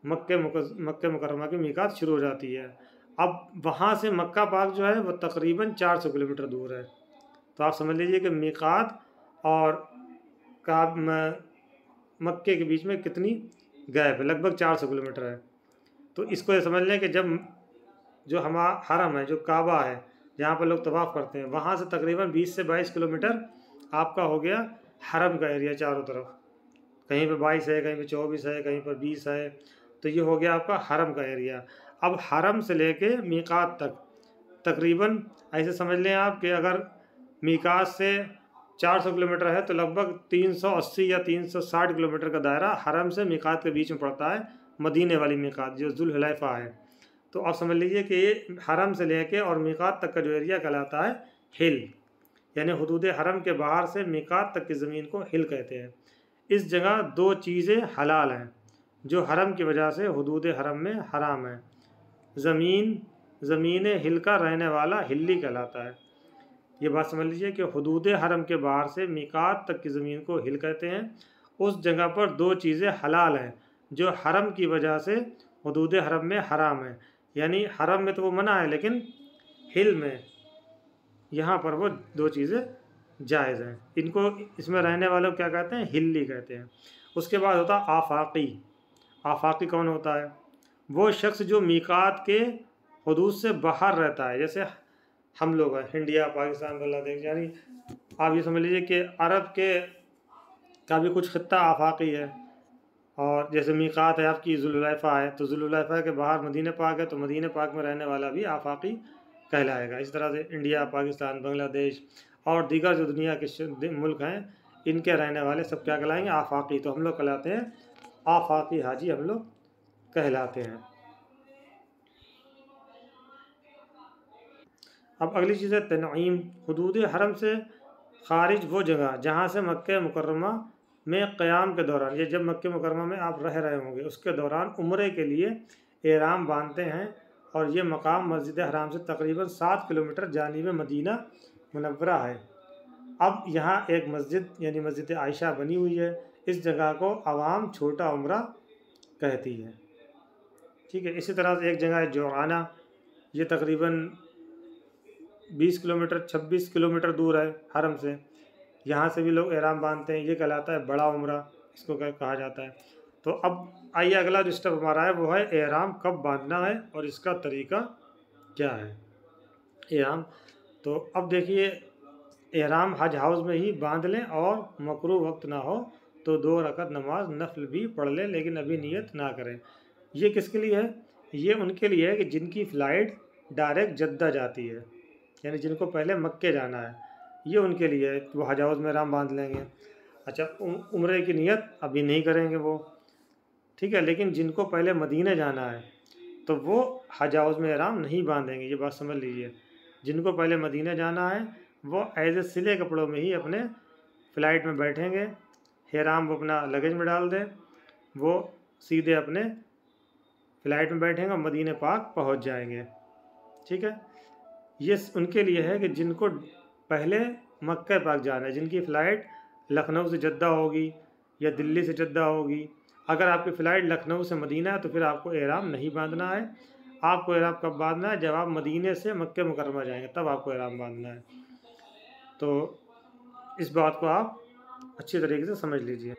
मक्के मुकर्रमा की मीकात शुरू हो जाती है। अब वहाँ से मक्का पाक जो है वो तकरीबन 400 किलोमीटर दूर है। तो आप समझ लीजिए कि मीकात और मक्के के बीच में कितनी गैप है, लगभग 400 किलोमीटर है। तो इसको ये समझ लें कि जब जो हमारा हरम है, जो काबा है, जहाँ पर लोग तवाफ़ करते हैं, वहाँ से तकरीबन 20 से 22 किलोमीटर आपका हो गया हरम का एरिया चारों तरफ। कहीं पे 22 है, कहीं पे 24 है, कहीं पर 20 है, तो ये हो गया आपका हरम का एरिया। अब हरम से लेके मीकात तक तकरीबन ऐसे समझ लें आप कि अगर मीकात से 400 किलोमीटर है तो लगभग 380 या 360 किलोमीटर का दायरा हरम से मीकात के बीच में पड़ता है, मदीने वाली मीकात जो जुल्हुलैफा है। तो आप समझ लीजिए कि ये हरम से लेके और मीकात तक का जो एरिया कहलाता है हिल, यानी हुदूद हरम के बाहर से मीकात तक की ज़मीन को हिल कहते हैं। इस जगह दो चीज़ें हलाल हैं जो हरम की वजह से हुदूद हरम में हराम है। ज़मीन हिल का रहने वाला हिल्ली कहलाता है। ये बात समझ लीजिए कि हुदूद हरम के बाहर से मीकात तक की ज़मीन को हिल कहते हैं। उस जगह पर दो चीज़ें हलाल हैं जो हरम की वजह से हुदूद हरम में हराम है। यानी हरम में तो वो मना है, लेकिन हिल में यहाँ पर वो दो चीज़ें जायज़ हैं। इनको, इसमें रहने वालों को क्या कहते हैं? हिल्ली कहते हैं। उसके बाद होता है आफाकी। आफाकी कौन होता है? वो शख्स जो मीकात के हुदूद से बाहर रहता है, जैसे हम लोग हैं, इंडिया, पाकिस्तान, बांग्लादेश, यानी आप ये समझ लीजिए कि अरब के का भी कुछ खित्ता आफाकी है। और जैसे मीकात है आपकी जुल्हुलैफा है, तो जुल्हुलैफा के बाहर मदीने पाक है, तो मदीने पाक में रहने वाला भी आफाकी कहलाएगा। इस तरह से इंडिया, पाकिस्तान, बांग्लादेश और दीगर जो दुनिया के मुल्क हैं, इनके रहने वाले सब क्या कहलाएंगे? आफाकी। तो हम लोग कहलाते हैं आफाकी हाजी, हम लोग कहलाते हैं। अब अगली चीज़ है तनईम। हुदूद हरम से खारिज वो जगह जहाँ से मक्के मुकर्रमा में क़याम के दौरान, ये जब मक्के मुकर्रमा में आप रह रहे होंगे, उसके दौरान उम्रे के लिए एहराम बांधते हैं और ये मकाम मस्जिद हराम से तकरीबन 7 किलोमीटर जानिब मदीना मुनव्वरा है। अब यहाँ एक मस्जिद यानी मस्जिद आयशा बनी हुई है। इस जगह को अवाम छोटा उम्रा कहती है। ठीक है। इसी तरह से एक जगह है जोराना, ये तकरीबन 20 किलोमीटर 26 किलोमीटर दूर है हरम से। यहाँ से भी लोग एहराम बांधते हैं। ये कहलाता है बड़ा उम्रा, इसको कहा जाता है। तो अब आइए अगला जो स्टेप हमारा है वो है एहराम कब बांधना है और इसका तरीका क्या है। एहराम तो अब देखिए, एहराम हज हाउस में ही बांध लें और मकरू वक्त ना हो तो 2 रकअत नमाज नफल भी पढ़ लें, लेकिन अभी नियत ना करें। ये किसके लिए है? ये उनके लिए है कि जिनकी फ़्लाइट डायरेक्ट जद्दा जाती है, यानी जिनको पहले मक्के जाना है, ये उनके लिए है। वो हज हाउस में एहराम बांध लेंगे। अच्छा, उम्रे की नियत अभी नहीं करेंगे वो, ठीक है। लेकिन जिनको पहले मदीने जाना है तो वो हज हाउस में एहराम नहीं बांधेंगे, ये बात समझ लीजिए। जिनको पहले मदीने जाना है वो एज ए सिले कपड़ों में ही अपने फ़्लाइट में बैठेंगे, एहराम वो अपना लगेज में डाल दें, वो सीधे अपने फ़्लाइट में बैठेंगे और मदीने पाक पहुंच जाएंगे। ठीक है। ये उनके लिए है कि जिनको पहले मक्का पाक जाना है, जिनकी फ़्लाइट लखनऊ से जद्दा होगी या दिल्ली से जद्दा होगी। अगर आपकी फ़्लाइट लखनऊ से मदीना है तो फिर आपको एहराम नहीं बांधना है। आपको एहराम कब बांधना है? जब आप मदीने से मक्के मुकर्रमा जाएंगे तब आपको एहराम बांधना है। तो इस बात को आप अच्छी तरीके से समझ लीजिए।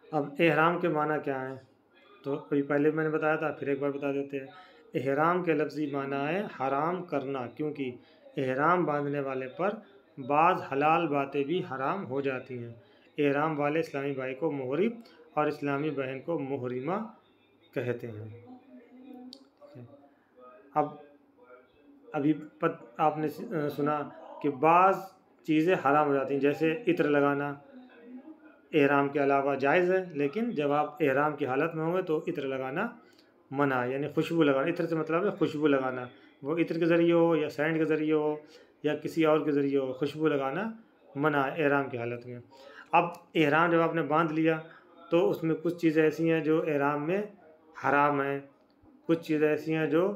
अब एहराम के माना क्या है? तो अभी पहले मैंने बताया था, फिर एक बार बता देते हैं। एहराम के लफ्ज़ी माना है हराम करना, क्योंकि एहराम बांधने वाले पर बाज़ हलाल बातें भी हराम हो जाती हैं। एहराम वाले इस्लामी भाई को मुहरिम और इस्लामी बहन को मुहरिमा कहते हैं। अब अभी आपने सुना कि बाज़ चीज़ें हराम हो जाती हैं, जैसे इत्र लगाना एहराम के अलावा जायज़ है, लेकिन जब आप एहराम की हालत में होंगे तो इत्र लगाना मना है, यानी खुशबू लगाना। इत्र से मतलब है खुशबू लगाना, वो इत्र के ज़रिए हो या सैंड के ज़रिए हो या किसी और के ज़रिए हो, खुशबू लगाना मना है एहराम की हालत में। अब एहराम जब आपने बांध लिया तो उसमें कुछ चीज़ें ऐसी हैं जो एहराम में हराम हैं, कुछ चीज़ें ऐसी हैं जो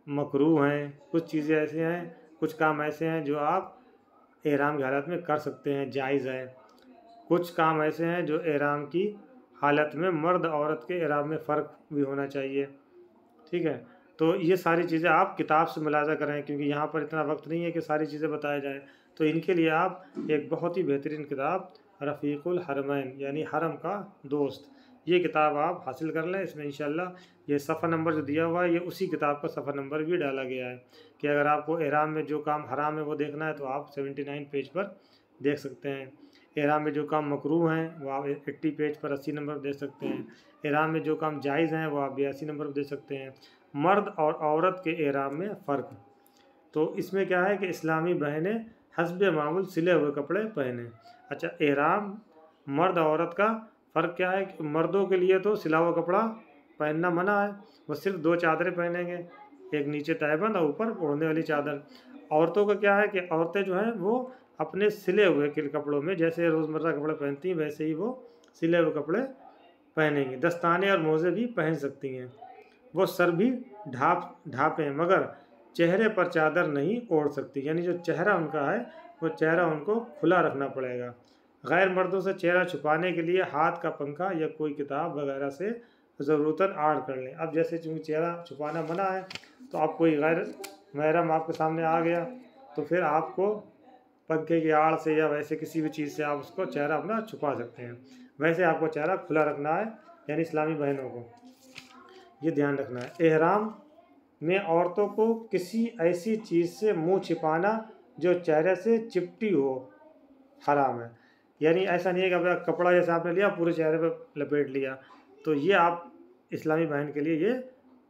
मकरूह हैं, कुछ चीज़ें ऐसी हैं, कुछ काम ऐसे हैं जो आप एहराम की हालत में कर सकते हैं, जायज़ है। कुछ काम ऐसे हैं जो एहराम की हालत में मर्द औरत के एहराम में फ़र्क भी होना चाहिए। ठीक है। तो ये सारी चीज़ें आप किताब से मुलाज़ा करें, क्योंकि यहाँ पर इतना वक्त नहीं है कि सारी चीज़ें बताया जाए। तो इनके लिए आप एक बहुत ही बेहतरीन किताब रफ़ीक़ुल हरमैन यानी हरम का दोस्त, ये किताब आप हासिल कर लें। इसमें इंशाअल्लाह ये सफ़ा नंबर जो दिया हुआ है ये उसी किताब का सफ़ा नंबर भी डाला गया है कि अगर आपको एहराम में जो काम हराम है वो देखना है तो आप 79 पेज पर देख सकते हैं। एहराम में जो काम मकरूह हैं वो आप 80 पेज पर 80 नंबर पर देख सकते हैं। एहराम में जो काम जायज़ हैं वो आप 82 नंबर पर देख सकते हैं। मर्द और औरत के एहराम में फ़र्क, तो इसमें क्या है कि इस्लामी बहनें हस्बे मामूल सिले हुए कपड़े पहने। अच्छा, एहराम मर्द और औरत का फ़र्क क्या है कि मर्दों के लिए तो सिला हुआ कपड़ा पहनना मना है, वो सिर्फ 2 चादरें पहनेंगे, एक नीचे तहबंद और ऊपर ओढ़ने वाली चादर। औरतों का क्या है कि औरतें जो हैं वो अपने सिले हुए के कपड़ों में, जैसे रोज़मर्रा कपड़े पहनती हैं वैसे ही वो सिले हुए कपड़े पहनेंगी। दस्ताने और मोज़े भी पहन सकती हैं। वो सर भी ढाँपें मगर चेहरे पर चादर नहीं ओढ़ सकती, यानी जो चेहरा उनका है वो चेहरा उनको खुला रखना पड़ेगा। गैर मर्दों से चेहरा छुपाने के लिए हाथ का पंखा या कोई किताब वगैरह से ज़रूरतन आड़ कर लें। अब जैसे चूँकि चेहरा छुपाना मना है तो आप कोई गैर महरम आपके सामने आ गया तो फिर आपको पंखे की आड़ से या वैसे किसी भी चीज़ से आप उसको चेहरा अपना छुपा सकते हैं। वैसे आपको चेहरा खुला रखना है, यानी इस्लामी बहनों को ये ध्यान रखना है। एहराम में औरतों को किसी ऐसी चीज़ से मुंह छिपाना जो चेहरे से चिपटी हो हराम है। यानी ऐसा नहीं है कि अब कपड़ा जैसा आपने लिया पूरे चेहरे पर लपेट लिया, तो ये आप इस्लामी बहन के लिए ये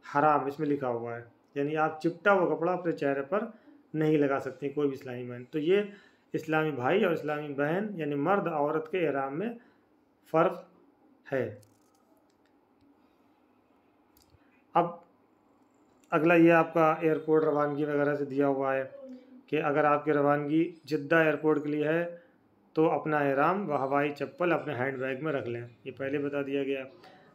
हराम इसमें लिखा हुआ है, यानी आप चिपटा हुआ कपड़ा अपने चेहरे पर नहीं लगा सकती कोई भी इस्लामी बहन। तो ये इस्लामी भाई और इस्लामी बहन यानी मर्द औरत के एहराम में फ़र्क है। अब अगला ये आपका एयरपोर्ट रवानगी वगैरह से दिया हुआ है कि अगर आपकी रवानगी जिद्दा एयरपोर्ट के लिए है तो अपना एहराम व हवाई चप्पल अपने हैंड बैग में रख लें, ये पहले बता दिया गया।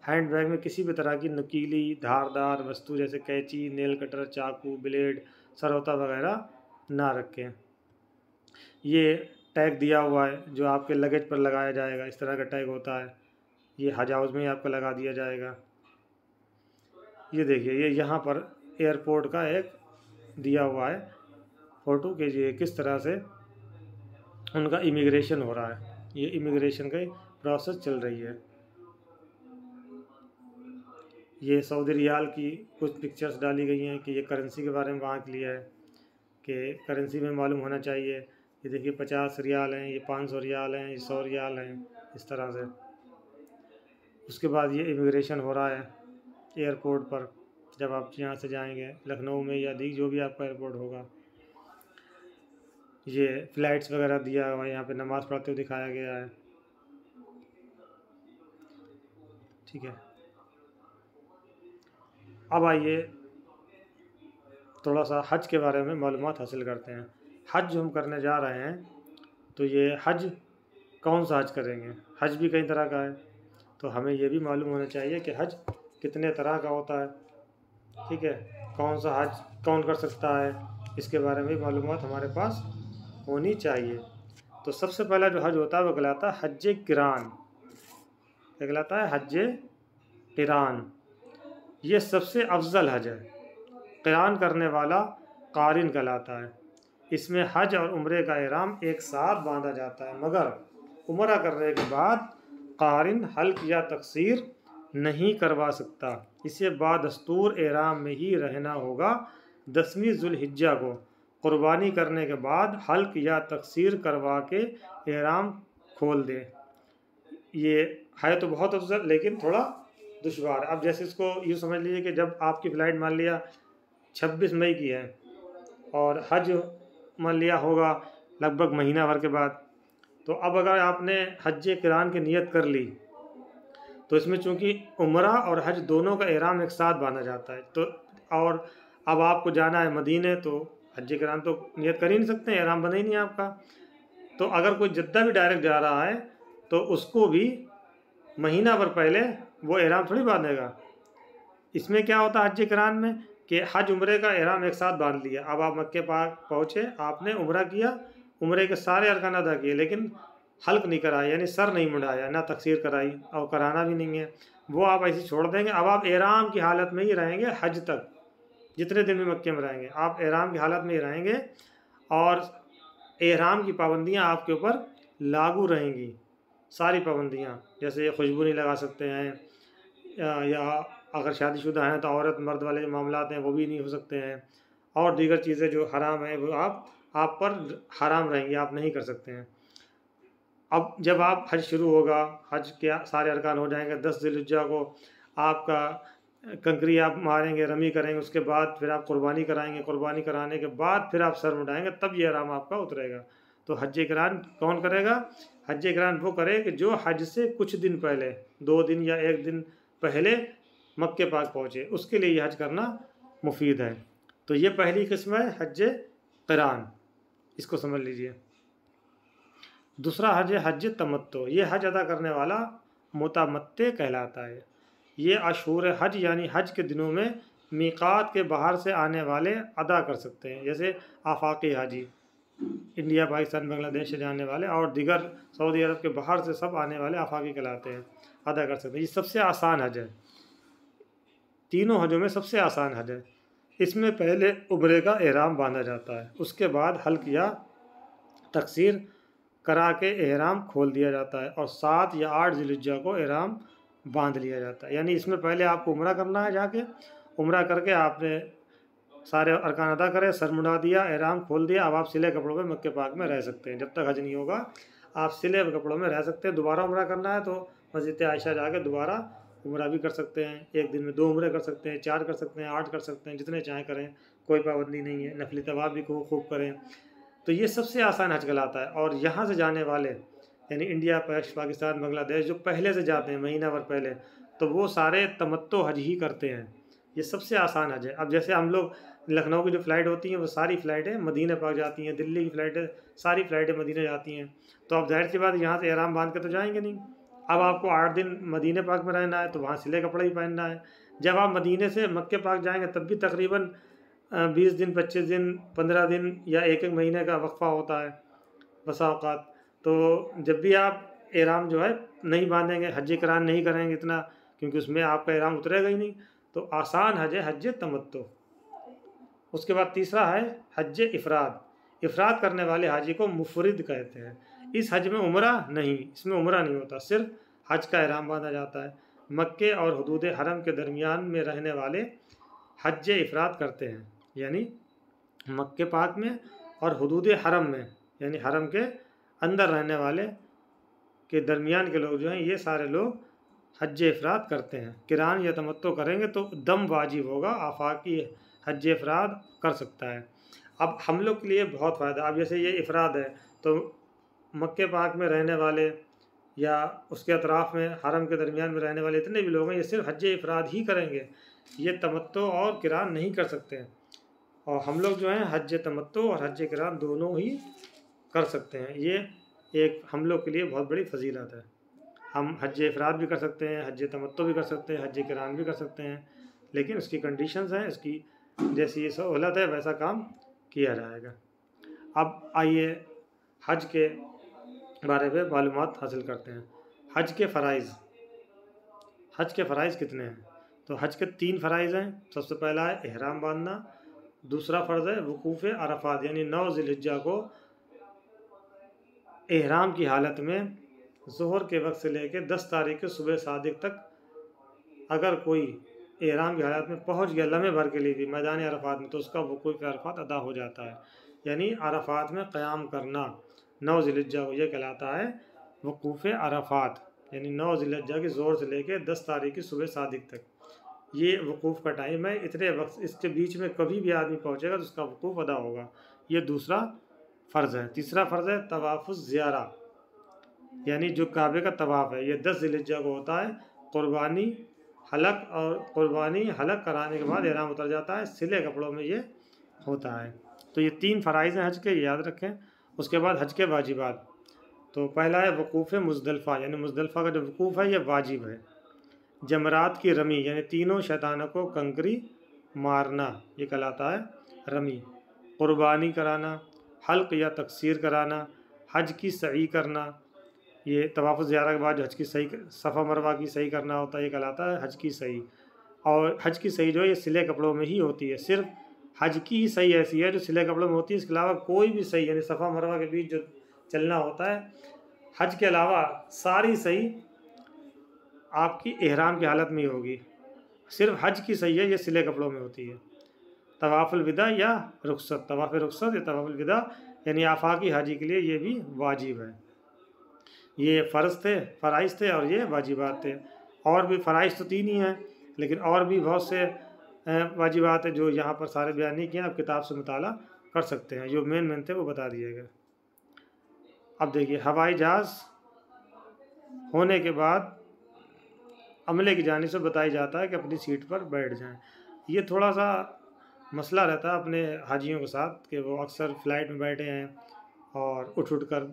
हैंड बैग में किसी भी तरह की नुकीली धारदार वस्तु जैसे कैंची, नेल कटर, चाकू, ब्लेड, सरौता वगैरह ना रखें। ये टैग दिया हुआ है जो आपके लगेज पर लगाया जाएगा, इस तरह का टैग होता है, ये हज हाउस में ही आपको लगा दिया जाएगा। ये देखिए, ये यहाँ पर एयरपोर्ट का एक दिया हुआ है फ़ोटो के, ये किस तरह से उनका इमिग्रेशन हो रहा है। ये इमिग्रेशन का प्रोसेस चल रही है। ये सऊदी रियाल की कुछ पिक्चर्स डाली गई हैं कि ये करेंसी के बारे में वहाँ के लिए है कि करेंसी में मालूम होना चाहिए। ये देखिए 50 रियाल हैं, ये 500 रियाल हैं, ये 100 रियाल हैं, इस तरह से। उसके बाद ये इमिग्रेशन हो रहा है एयरपोर्ट पर, जब आप यहाँ से जाएंगे लखनऊ में या जो भी आपका एयरपोर्ट होगा। ये फ़्लाइट्स वगैरह दिया हुआ है, यहाँ पे नमाज़ पढ़ते हुए दिखाया गया है। ठीक है, अब आइए थोड़ा सा हज के बारे में मालूमात हासिल करते हैं। हज जो हम करने जा रहे हैं, तो ये हज कौन सा हज करेंगे? हज भी कई तरह का है, तो हमें ये भी मालूम होना चाहिए कि हज कितने तरह का होता है। ठीक है, कौन सा हज कौन कर सकता है, इसके बारे में भी मालूमात हमारे पास होनी चाहिए। तो सबसे पहला जो हज होता है वो कहलाता है हज किरान। क्या कहलाता है? हज किरान। ये सबसे अफजल हज है। किरान करने वाला कारिन कहलाता है। इसमें हज और उम्रे का एहराम एक साथ बांधा जाता है, मगर उम्रा करने के बाद कारिन हल्क या तकसीर नहीं करवा सकता। इसे बादस्तूर एहराम में ही रहना होगा। 10वीं जुल्हिज्जा को कुर्बानी करने के बाद हल्क या तकसीर करवा के एहराम खोल दे। ये है तो बहुत अफजल, लेकिन थोड़ा दुश्वार। अब जैसे इसको यूँ समझ लीजिए कि जब आपकी फ़्लाइट मान लिया 26 मई की है और हज मान लिया होगा लगभग महीना भर के बाद, तो अब अगर आपने हज किरान की नियत कर ली, तो इसमें चूँकि उम्रा और हज दोनों का एहराम एक साथ बांधा जाता है, तो और अब आपको जाना है मदीने, तो हज किरान तो नियत कर ही नहीं सकते, एहराम बना ही नहीं आपका। तो अगर कोई जद्दा भी डायरेक्ट जा रहा है तो उसको भी महीना भर पहले वो एहराम थोड़ी बांधेगा। इसमें क्या होता है हज किरान में कि हज उम्रे का एहराम एक साथ बांध लिया। अब आप मक्के पाक पहुँचे, आपने उम्रा किया, उम्रे के सारे अरकान अदा किए, लेकिन हल्क नहीं कराया, यानी सर नहीं मुड़ाया, ना तकसीर कराई और कराना भी नहीं है, वो आप ऐसे छोड़ देंगे। अब आप एहराम की हालत में ही रहेंगे हज तक, जितने दिन भी मक्के में रहेंगे आप एहराम की हालत में ही रहेंगे, और एहराम की पाबंदियाँ आपके ऊपर लागू रहेंगी, सारी पाबंदियाँ। जैसे खुशबू नहीं लगा सकते हैं, या अगर शादीशुदा हैं तो औरत मर्द वाले जो मामलात हैं वो भी नहीं हो सकते हैं, और दीगर चीज़ें जो हराम हैं वो आप पर हराम रहेंगी, आप नहीं कर सकते हैं। अब जब आप हज शुरू होगा, हज के सारे अरकान हो जाएंगे, 10 ज़िलहिज्जा को आपका कंकरी आप मारेंगे, रमी करेंगे, उसके बाद फिर आप कुर्बानी कराएंगे, कुर्बानी कराने के बाद फिर आप सर मुड़ाएंगे, तब ये एहराम आपका उतरेगा। तो हज किरान कौन करेगा? हज किरान वो करे कि जो हज से कुछ दिन पहले, 2 दिन या 1 दिन पहले मक्के पाक पहुँचे, उसके लिए ये हज करना मुफीद है। तो ये पहली किस्म है हज किरान, इसको समझ लीजिए। दूसरा हज है हज तमत्तो। ये हज अदा करने वाला मुतमत्ते कहलाता है। ये अशहूर हज यानी हज के दिनों में मीक़ात के बाहर से आने वाले अदा कर सकते हैं, जैसे आफाकी हाजी, इंडिया, पाकिस्तान, बांग्लादेश से जाने वाले, और दिगर सऊदी अरब के बाहर से सब आने वाले आफाकी कहलाते हैं, अदा कर सकते हैं। ये सबसे आसान हज है, तीनों हजों में सबसे आसान हज है। इसमें पहले उम्रे का एहराम बांधा जाता है, उसके बाद हल्क या तकसीर करा के एहराम खोल दिया जाता है, और 7 या 8 ज़िलहिज्जा को एहराम बांध लिया जाता है। यानी इसमें पहले आपको उम्रा करना है, जाके उम्रा करके आपने सारे अरकान अदा करे, सर मुड़ा दिया, एहराम खोल दिया, अब आप सिले कपड़ों में मक्के पाक में रह सकते हैं। जब तक हज नहीं होगा आप सिले कपड़ों में रह सकते हैं। दोबारा उम्रा करना है तो मस्जिद आयशा जाके दोबारा उम्रा भी कर सकते हैं। एक दिन में 2 उम्रे कर सकते हैं, 4 कर सकते हैं, 8 कर सकते हैं, जितने चाहें करें, कोई पाबंदी नहीं है। नफली तवाफ भी खूब करें। तो ये सबसे आसान हज कहलाता है। और यहाँ से जाने वाले यानी इंडिया, पाकिस्तान, बांग्लादेश जो पहले से जाते हैं महीना भर पहले, तो वो सारे तमत्तो हज ही करते हैं। ये सबसे आसान हज है। अब जैसे हम लोग लखनऊ की जो फ़्लाइट होती हैं वो सारी फ़्लाइटें मदीना पाक जाती हैं, दिल्ली की फ़्लाइटें सारी फ़्लाइटें मदीना जाती हैं, तो अब ज़ाहिर सी बात यहाँ से एहराम बांध के तो जाएंगे नहीं। अब आपको 8 दिन मदीने पाक में रहना है तो वहाँ सिले कपड़े ही पहनना है। जब आप मदीने से मक्के पाक जाएंगे तब भी तकरीबन 20 दिन, 25 दिन, 15 दिन या एक एक महीने का वक्फा होता है बसा औकात। तो जब भी आप एहराम जो है नहीं बांधेंगे, हज करान नहीं करेंगे इतना, क्योंकि उसमें आपका एहराम उतरेगा ही नहीं, तो आसान हज है हज तमत्तु। उसके बाद तीसरा है हज इफ़राद। इफ़राद करने वाले हाजी को मुफरिद कहते हैं। इस हज में उम्रा नहीं, इसमें उम्रा नहीं होता, सिर्फ हज का एहराम बांधा जाता है। मक्के और हुदूद हरम के दरमियान में रहने वाले हज इफ़राद करते हैं, यानी मक्के पाक में और हुदूद हरम में, यानी हरम के अंदर रहने वाले के दरमियान के लोग जो हैं, ये सारे लोग हज इफ़राद करते हैं। किरान या तमत्तो करेंगे तो दम वाजिब होगा, आफाकी हज इफ़राद कर सकता है। अब हम लोग के लिए बहुत फ़ायदा, अब जैसे ये इफ़राद है तो मक्के पाक में रहने वाले या उसके अतराफ़ में हरम के दरमियान में रहने वाले इतने भी लोग हैं, ये सिर्फ हज इफ़राद ही करेंगे, ये तमत्तो और किरान नहीं कर सकते हैं। और हम लोग जो हैं हज तमत्तो और हज किरान दोनों ही कर सकते हैं। ये एक हम लोग के लिए बहुत बड़ी फजीलत है। हम हज इफ़राद भी कर सकते हैं, हज तमत्तो भी कर सकते हैं, हज किरान भी कर सकते हैं, लेकिन उसकी कंडीशंस हैं, इसकी जैसी ये सहूलत है वैसा काम किया जाएगा। अब आइए हज के बारे में मालूमात हासिल करते हैं। हज के फ़राइज़, हज के फ़राइज़ कितने हैं? तो हज के 3 फ़राइज़ हैं। सबसे पहला है एहराम बांधना, दूसरा फ़र्ज़ है वकूफ़ अरफ़ात, यानी 9 ज़िलहिज्जा को एहराम की हालत में ज़ोहर के वक्त से लेकर 10 तारीख के सुबह सादिक तक अगर कोई एहराम की हालत में पहुंच गया लम्हे भर के लिए भी मैदान अरफ़ात में, तो उसका वकूफ़ अरफ़ात अदा हो जाता है। यानी अरफ़ात में क़याम करना 9 ज़िलहिज्जा को यह कहलाता है वकूफ़ अरफ़ात, यानी 9 ज़िलहिज्जा की ज़ोर से लेकर 10 तारीख की सुबह सादिक तक ये वकूफ़ का टाइम है। इतने वक्त, इसके बीच में कभी भी आदमी पहुँचेगा तो उसका वकूफ़ अदा होगा। ये दूसरा फ़र्ज़ है। तीसरा फ़र्ज़ है तवाफ़ुज़ ज़ियारा, यानी जो काबे का तवाफ़ है, ये 10 ज़िलहिज्जा को होता है। क़ुरबानी हलक कराने के बाद एहराम उतर जाता है, सिले कपड़ों में ये होता है। तो ये 3 फ़राइज़ हैं हज के, याद रखें। उसके बाद हज के वाजिबात, तो पहला है वकूफ़ मुज़दलिफ़ा, यानी मुज़दलिफ़ा का जो वकूफ़ है ये वाजिब है। जमरात की रमी, यानी तीनों शैतानों को कंकरी मारना, ये कहलाता है रमी। क़ुरबानी कराना, हल्क़ या तकसीर कराना, हज की सई करना, ये तवाफ़ुज़ ज़ियारा के बाद जो हज की सही, सफ़ा मरवा की सही करना होता है, ये कहलाता है हज की सही। और हज की सही जो है ये सिले कपड़ों में ही होती है। सिर्फ हज की ही सही ऐसी है जो सिले कपड़ों में होती है, इसके अलावा कोई भी सही, यानी सफ़ा मरवा के बीच जो चलना होता है, हज के अलावा सारी सही आपकी एहराम की हालत में ही होगी। सिर्फ हज की सही है ये सिले कपड़ों में होती है। तवाफ़ुल विदा या रुखसत, तवाफ़ रुखसत या तवाफ़ुल विदा, यानी आफाकी हाजी के लिए ये भी वाजिब है। ये फ़र्ज़ थे, फ़राइज़ थे और ये वाजिबात थे। और भी फ़राइज़ तो 3 ही हैं, लेकिन और भी बहुत से वाजिबात हैं जो यहाँ पर सारे बयान नहीं किए हैं। आप किताब से मुताला कर सकते हैं, जो मेन थे वो बता दिए गए। अब देखिए, हवाई जहाज़ होने के बाद अमले की जानिब से बताई जाता है कि अपनी सीट पर बैठ जाएं। ये थोड़ा सा मसला रहता है अपने हाजियों के साथ कि वो अक्सर फ़्लाइट में बैठे हैं और उठ कर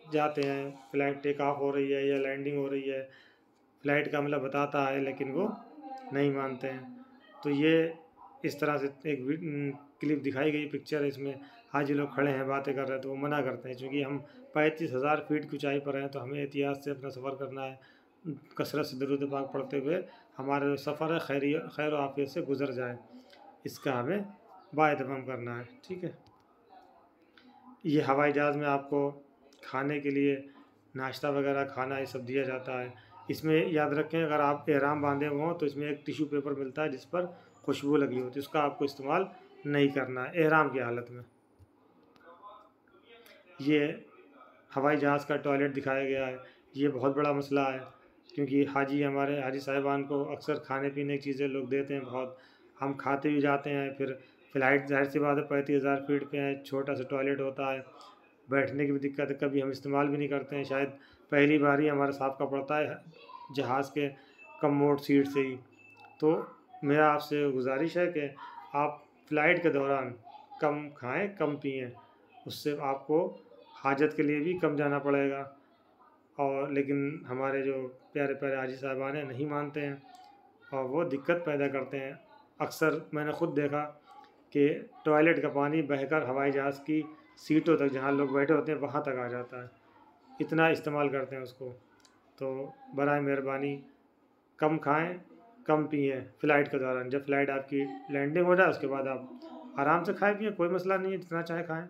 जाते हैं, फ़्लाइट टेक ऑफ हो रही है या लैंडिंग हो रही है, फ़्लाइट का अमला बताता है लेकिन वो नहीं मानते हैं। तो ये इस तरह से एक क्लिप दिखाई गई, पिक्चर है, इसमें हाजी लोग खड़े हैं, बातें कर रहे हैं, तो वो मना करते हैं। चूँकि हम 35,000 फीट की ऊंचाई पर हैं तो हमें एहतियात से अपना सफ़र करना है, कसरत से दरूद पाक पढ़ते हुए हमारा जो सफ़र है खैर व आफियत से गुज़र जाए, इसका हमें बाएहतमाम करना है। ठीक है। ये हवाई जहाज़ में आपको खाने के लिए नाश्ता वगैरह खाना ये सब दिया जाता है। इसमें याद रखें, अगर आप एहराम बांधे हुए हों तो इसमें एक टिश्यू पेपर मिलता है जिस पर खुशबू लगी होती है, उसका आपको इस्तेमाल नहीं करना है एहराम की हालत में। ये हवाई जहाज़ का टॉयलेट दिखाया गया है। ये बहुत बड़ा मसला है, क्योंकि हमारे हाजी साहिबान को अक्सर खाने पीने की चीज़ें लोग देते हैं बहुत, हम खाते भी जाते हैं। फिर फ़्लाइट ज़ाहिर सी बात है 35,000 फीट पे है, छोटा सा टॉयलेट होता है, बैठने की भी दिक्कत है, कभी हम इस्तेमाल भी नहीं करते हैं। शायद पहली बार ही हमारे साहब का पड़ता है जहाज़ के कमोड सीट से ही। तो मेरा आपसे गुजारिश है कि आप फ़्लाइट के दौरान कम खाएं, कम पिएं, उससे आपको हाजत के लिए भी कम जाना पड़ेगा और लेकिन हमारे जो प्यारे प्यारे हाजी साहबान हैं नहीं मानते हैं और वो दिक्कत पैदा करते हैं। अक्सर मैंने ख़ुद देखा कि टॉयलेट का पानी बहकर हवाई जहाज़ की सीटों तक, जहाँ लोग बैठे होते हैं, वहाँ तक आ जाता है। इतना इस्तेमाल करते हैं उसको। तो बराए मेहरबानी कम खाएं, कम पिएं फ़्लाइट के दौरान। जब फ़्लाइट आपकी लैंडिंग हो जाए उसके बाद आप आराम से खाएं पिएं, कोई मसला नहीं है, जितना चाहे खाएं।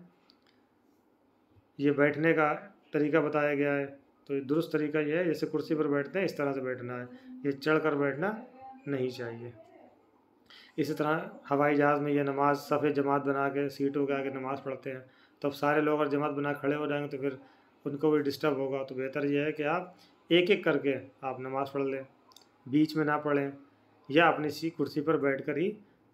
ये बैठने का तरीका बताया गया है, तो ये दुरुस्त तरीका ये है, जैसे कुर्सी पर बैठते हैं इस तरह से बैठना है, ये चढ़ कर बैठना नहीं चाहिए। इसी तरह हवाई जहाज़ में ये नमाज़ सफ़े जमात बना के सीटों के आगे नमाज़ पढ़ते हैं, तो अब सारे लोग अगर जमात बना खड़े हो जाएंगे तो फिर उनको भी डिस्टर्ब होगा। तो बेहतर यह है कि आप एक एक करके आप नमाज़ पढ़ लें, बीच में ना पढ़ें, या अपनी सी कुर्सी पर बैठ कर ही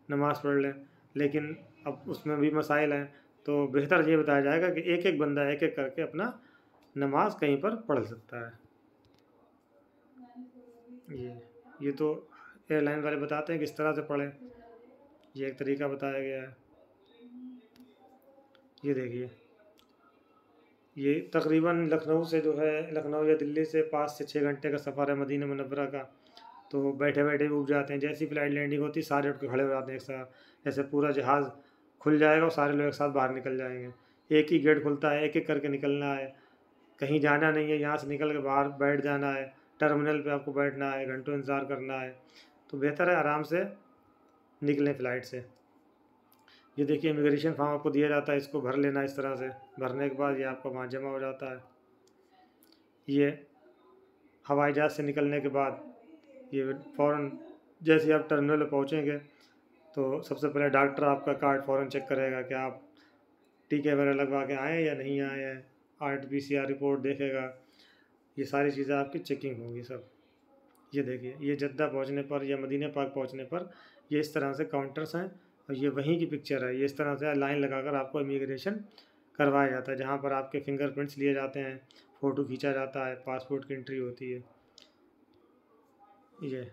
नमाज़ पढ़ लें। लेकिन अब उसमें भी मसाइल हैं, तो बेहतर ये बताया जाएगा कि एक एक बंदा एक एक करके अपना नमाज कहीं पर पढ़ सकता है। ये तो एयरलाइन वाले बताते हैं कि इस तरह से पढ़ें, ये एक तरीका बताया गया है। ये देखिए, ये तकरीबन लखनऊ से जो है, लखनऊ या दिल्ली से 5 से 6 घंटे का सफ़र है मदीना मुनव्वरा का। तो बैठे बैठे भी उब जाते हैं, जैसी फ़्लाइट लैंडिंग होती है सारे उठ के खड़े हो जाते हैं एक साथ, जैसे पूरा जहाज़ खुल जाएगा और सारे लोग एक साथ बाहर निकल जाएंगे। एक ही गेट खुलता है, एक एक करके निकलना है, कहीं जाना नहीं है, यहाँ से निकल के बाहर बैठ जाना है, टर्मिनल पे आपको बैठना है, घंटों इंतज़ार करना है। तो बेहतर है आराम से निकलें फ़्लाइट से। ये देखिए, इमिग्रेशन फॉर्म आपको दिया जाता है, इसको भर लेना इस तरह से। भरने के बाद ये आपका वहाँ जमा हो जाता है। ये हवाई जहाज़ से निकलने के बाद ये फ़ौरन जैसे ही आप टर्मिनल पर पहुँचेंगे तो सबसे पहले डॉक्टर आपका कार्ड फ़ौरन चेक करेगा कि आप टीके वगैरह लगवा के आए हैं या नहीं आए हैं, RT-PCR रिपोर्ट देखेगा। ये सारी चीज़ें आपकी चेकिंग होंगी सब। ये देखिए, ये जद्दा पहुंचने पर या मदीना पाक पहुंचने पर ये इस तरह से काउंटर्स हैं और ये वहीं की पिक्चर है। ये इस तरह से लाइन लगाकर आपको इमिग्रेशन करवाया जाता है, जहां पर आपके फिंगरप्रिंट्स लिए जाते हैं, फ़ोटो खींचा जाता है, पासपोर्ट की एंट्री होती है। ये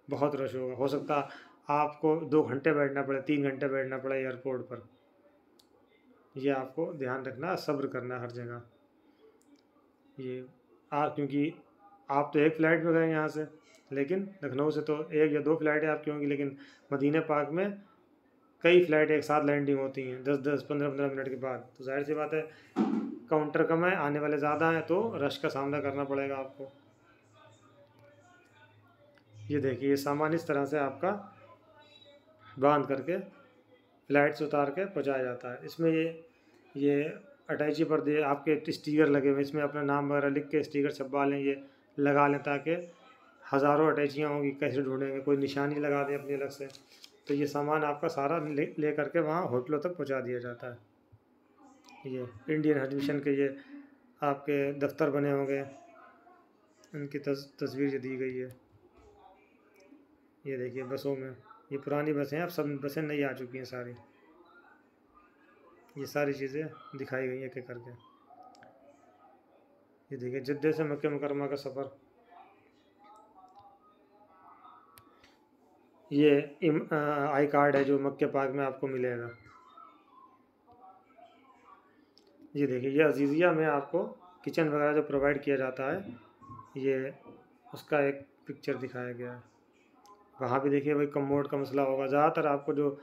बहुत रश होगा, हो सकता आपको 2 घंटे बैठना पड़े, 3 घंटे बैठना पड़े एयरपोर्ट पर। ये आपको ध्यान रखना, सब्र करना हर जगह। ये क्योंकि आप तो एक फ़्लाइट में गए यहाँ से, लेकिन लखनऊ से तो 1 या 2 फ़्लाइटें आपकी होंगी, लेकिन मदीना पाक में कई फ़्लाइट एक साथ लैंडिंग होती हैं 10-10, 15-15 मिनट के बाद। तो ज़ाहिर सी बात है, काउंटर कम है, आने वाले ज़्यादा हैं, तो रश का सामना करना पड़ेगा आपको। ये देखिए, ये सामान इस तरह से आपका बांध करके फ़्लाइट से उतार के पहुँचाया जाता है। इसमें ये अटैची पर दिए आपके स्टिकर लगे हुए, इसमें अपना नाम वगैरह लिख के स्टिकर छपवा लें, ये लगा लें, ताकि हज़ारों अटैचियाँ होंगी, कैसे ढूंढेंगे, कोई निशानी लगा दें अपनी अलग से। तो ये सामान आपका सारा ले करके वहाँ होटलों तक पहुँचा दिया जाता है। ये इंडियन हज मिशन के ये आपके दफ्तर बने होंगे, उनकी तस्वीर ये दी गई है। ये देखिए, बसों में ये पुरानी बसें हैं, अब सब बसें नई आ चुकी हैं सारी। ये सारी चीज़ें दिखाई गई एक एक करके। ये देखिए, जद्दे से मक्के मुकरमा का सफ़र। ये आई कार्ड है जो मक्के पाक में आपको मिलेगा। ये देखिए, ये अजीज़िया में आपको किचन वगैरह जो प्रोवाइड किया जाता है, ये उसका एक पिक्चर दिखाया गया है। वहाँ भी देखिए, वही कमोड का मसला होगा। ज़्यादातर आपको जो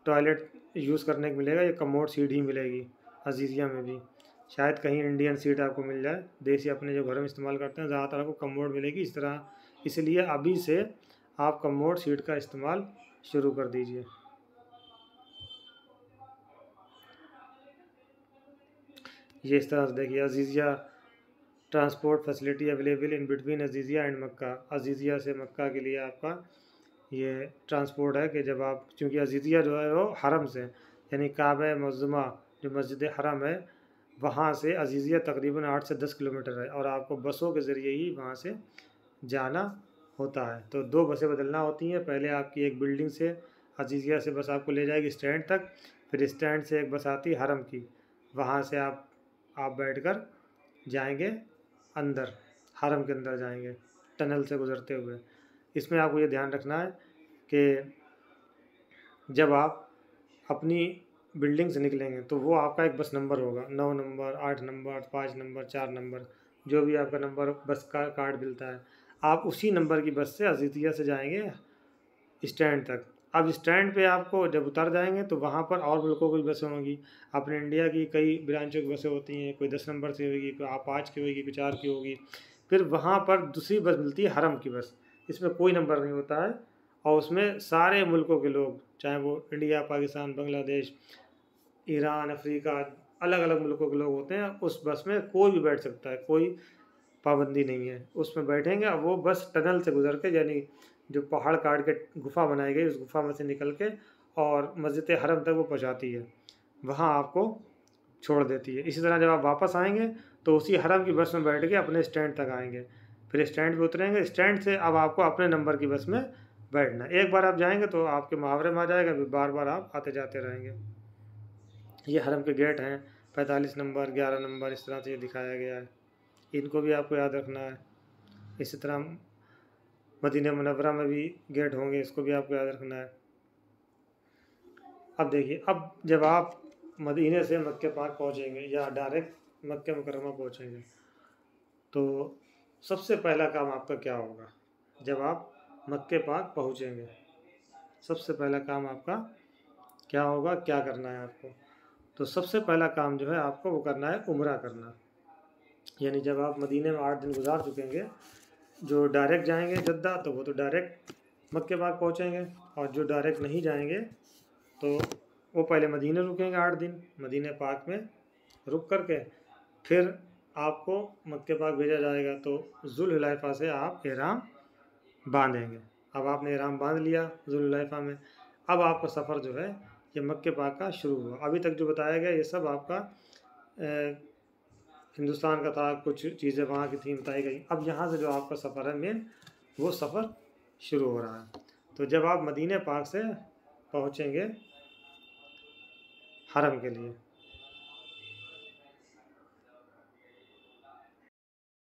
टॉयलेट यूज़ करने को मिलेगा, ये कमोड सीट ही मिलेगी अजीज़िया में भी। शायद कहीं इंडियन सीट आपको मिल जाए, देसी अपने जो घर में इस्तेमाल करते हैं, ज़्यादातर आपको कमोड मिलेगी इस तरह। इसलिए अभी से आप कमोड सीट का इस्तेमाल शुरू कर दीजिए। ये इस तरह से देखिए, Aziziyah transport facility available in between Aziziyah and Mecca. Aziziyah से मक्का के लिए आपका ये ट्रांसपोर्ट है कि जब आप, क्योंकि अजीज़िया जो है वो हरम से, यानी काबा मुअज़्ज़मा जो मस्जिद हरम है, वहाँ से अजीज़िया तकरीबन 8 से 10 किलोमीटर है, और आपको बसों के ज़रिए ही वहाँ से जाना होता है। तो 2 बसें बदलना होती हैं। पहले आपकी एक बिल्डिंग से अजीज़िया से बस आपको ले जाएगी स्टैंड तक, फिर स्टैंड से एक बस आती है हरम की, वहाँ से आप बैठकर जाएंगे अंदर, हरम के अंदर जाएंगे टनल से गुज़रते हुए। इसमें आपको ये ध्यान रखना है कि जब आप अपनी बिल्डिंग से निकलेंगे तो वो आपका एक बस नंबर होगा, 9 नंबर, 8 नंबर, 5 नंबर, 4 नंबर, जो भी आपका नंबर बस का कार्ड मिलता है, आप उसी नंबर की बस से अजीतिया से जाएंगे स्टैंड तक। अब स्टैंड पे आपको जब उतर जाएंगे तो वहाँ पर और मुल्कों की बसें होंगी। अपने इंडिया की कई ब्रांचों की बसें होती हैं, कोई 10 नंबर से होगी, कोई 5 की होगी, कोई 4 की होगी। फिर वहाँ पर दूसरी बस मिलती है हरम की बस, इसमें कोई नंबर नहीं होता है और उसमें सारे मुल्कों के लोग, चाहे वो India, Pakistan, Bangladesh, Iran, Africa, अलग अलग मुल्कों के लोग होते हैं। उस बस में कोई भी बैठ सकता है, कोई पाबंदी नहीं है। उसमें बैठेंगे और वो बस टनल से गुजर के, यानी जो पहाड़ काट के गुफ़ा बनाई गई उस गुफ़ा में से निकल के और मस्जिद हरम तक वो पहुँचाती है, वहाँ आपको छोड़ देती है। इसी तरह जब आप वापस आएंगे तो उसी हरम की बस में बैठ के अपने स्टैंड तक आएंगे, फिर स्टैंड पे उतरेंगे। स्टैंड से अब आपको अपने नंबर की बस में बैठना। एक बार आप जाएंगे तो आपके मुहावरे में आ जाएगा, फिर बार बार आप आते जाते रहेंगे। ये हरम के गेट हैं, 45 नंबर, 11 नंबर, इस तरह से ये दिखाया गया है। इनको भी आपको याद रखना है। इसी तरह मदीना मुनव्वरा में भी गेट होंगे, इसको भी आपको याद रखना है। अब देखिए, अब जब आप मदीने से मक्के पाक पहुँचेंगे या डायरेक्ट मक्के मुकर्रमा पहुँचेंगे तो सबसे पहला काम आपका क्या होगा? जब आप मक्के पाक पहुँचेंगे सबसे पहला काम आपका क्या होगा, क्या करना है आपको? तो सबसे पहला काम जो है आपको वो करना है उम्रा करना। यानी जब आप मदीने में 8 दिन गुजार चुकेंगे, जो डायरेक्ट जाएंगे जद्दा तो वो तो डायरेक्ट मक्के पाक पहुँचेंगे, और जो डायरेक्ट नहीं जाएंगे तो वो पहले मदीने रुकेंगे 8 दिन, मदीने पाक में रुक कर के फिर आपको मक्के पाक भेजा जाएगा। तो जुल्हुलैफा से आप एहराम बांधेंगे। अब आपने एहराम बांध लिया जुल्हुलैफा में, अब आपका सफ़र जो है ये मक्के पाक का शुरू हुआ। अभी तक जो बताया गया ये सब आपका हिंदुस्तान का था, कुछ चीज़ें वहाँ की थी बताई गई। अब यहाँ से जो आपका सफ़र है मेन, वो सफ़र शुरू हो रहा है। तो जब आप मदीने पाक से पहुँचेंगे हरम के लिए,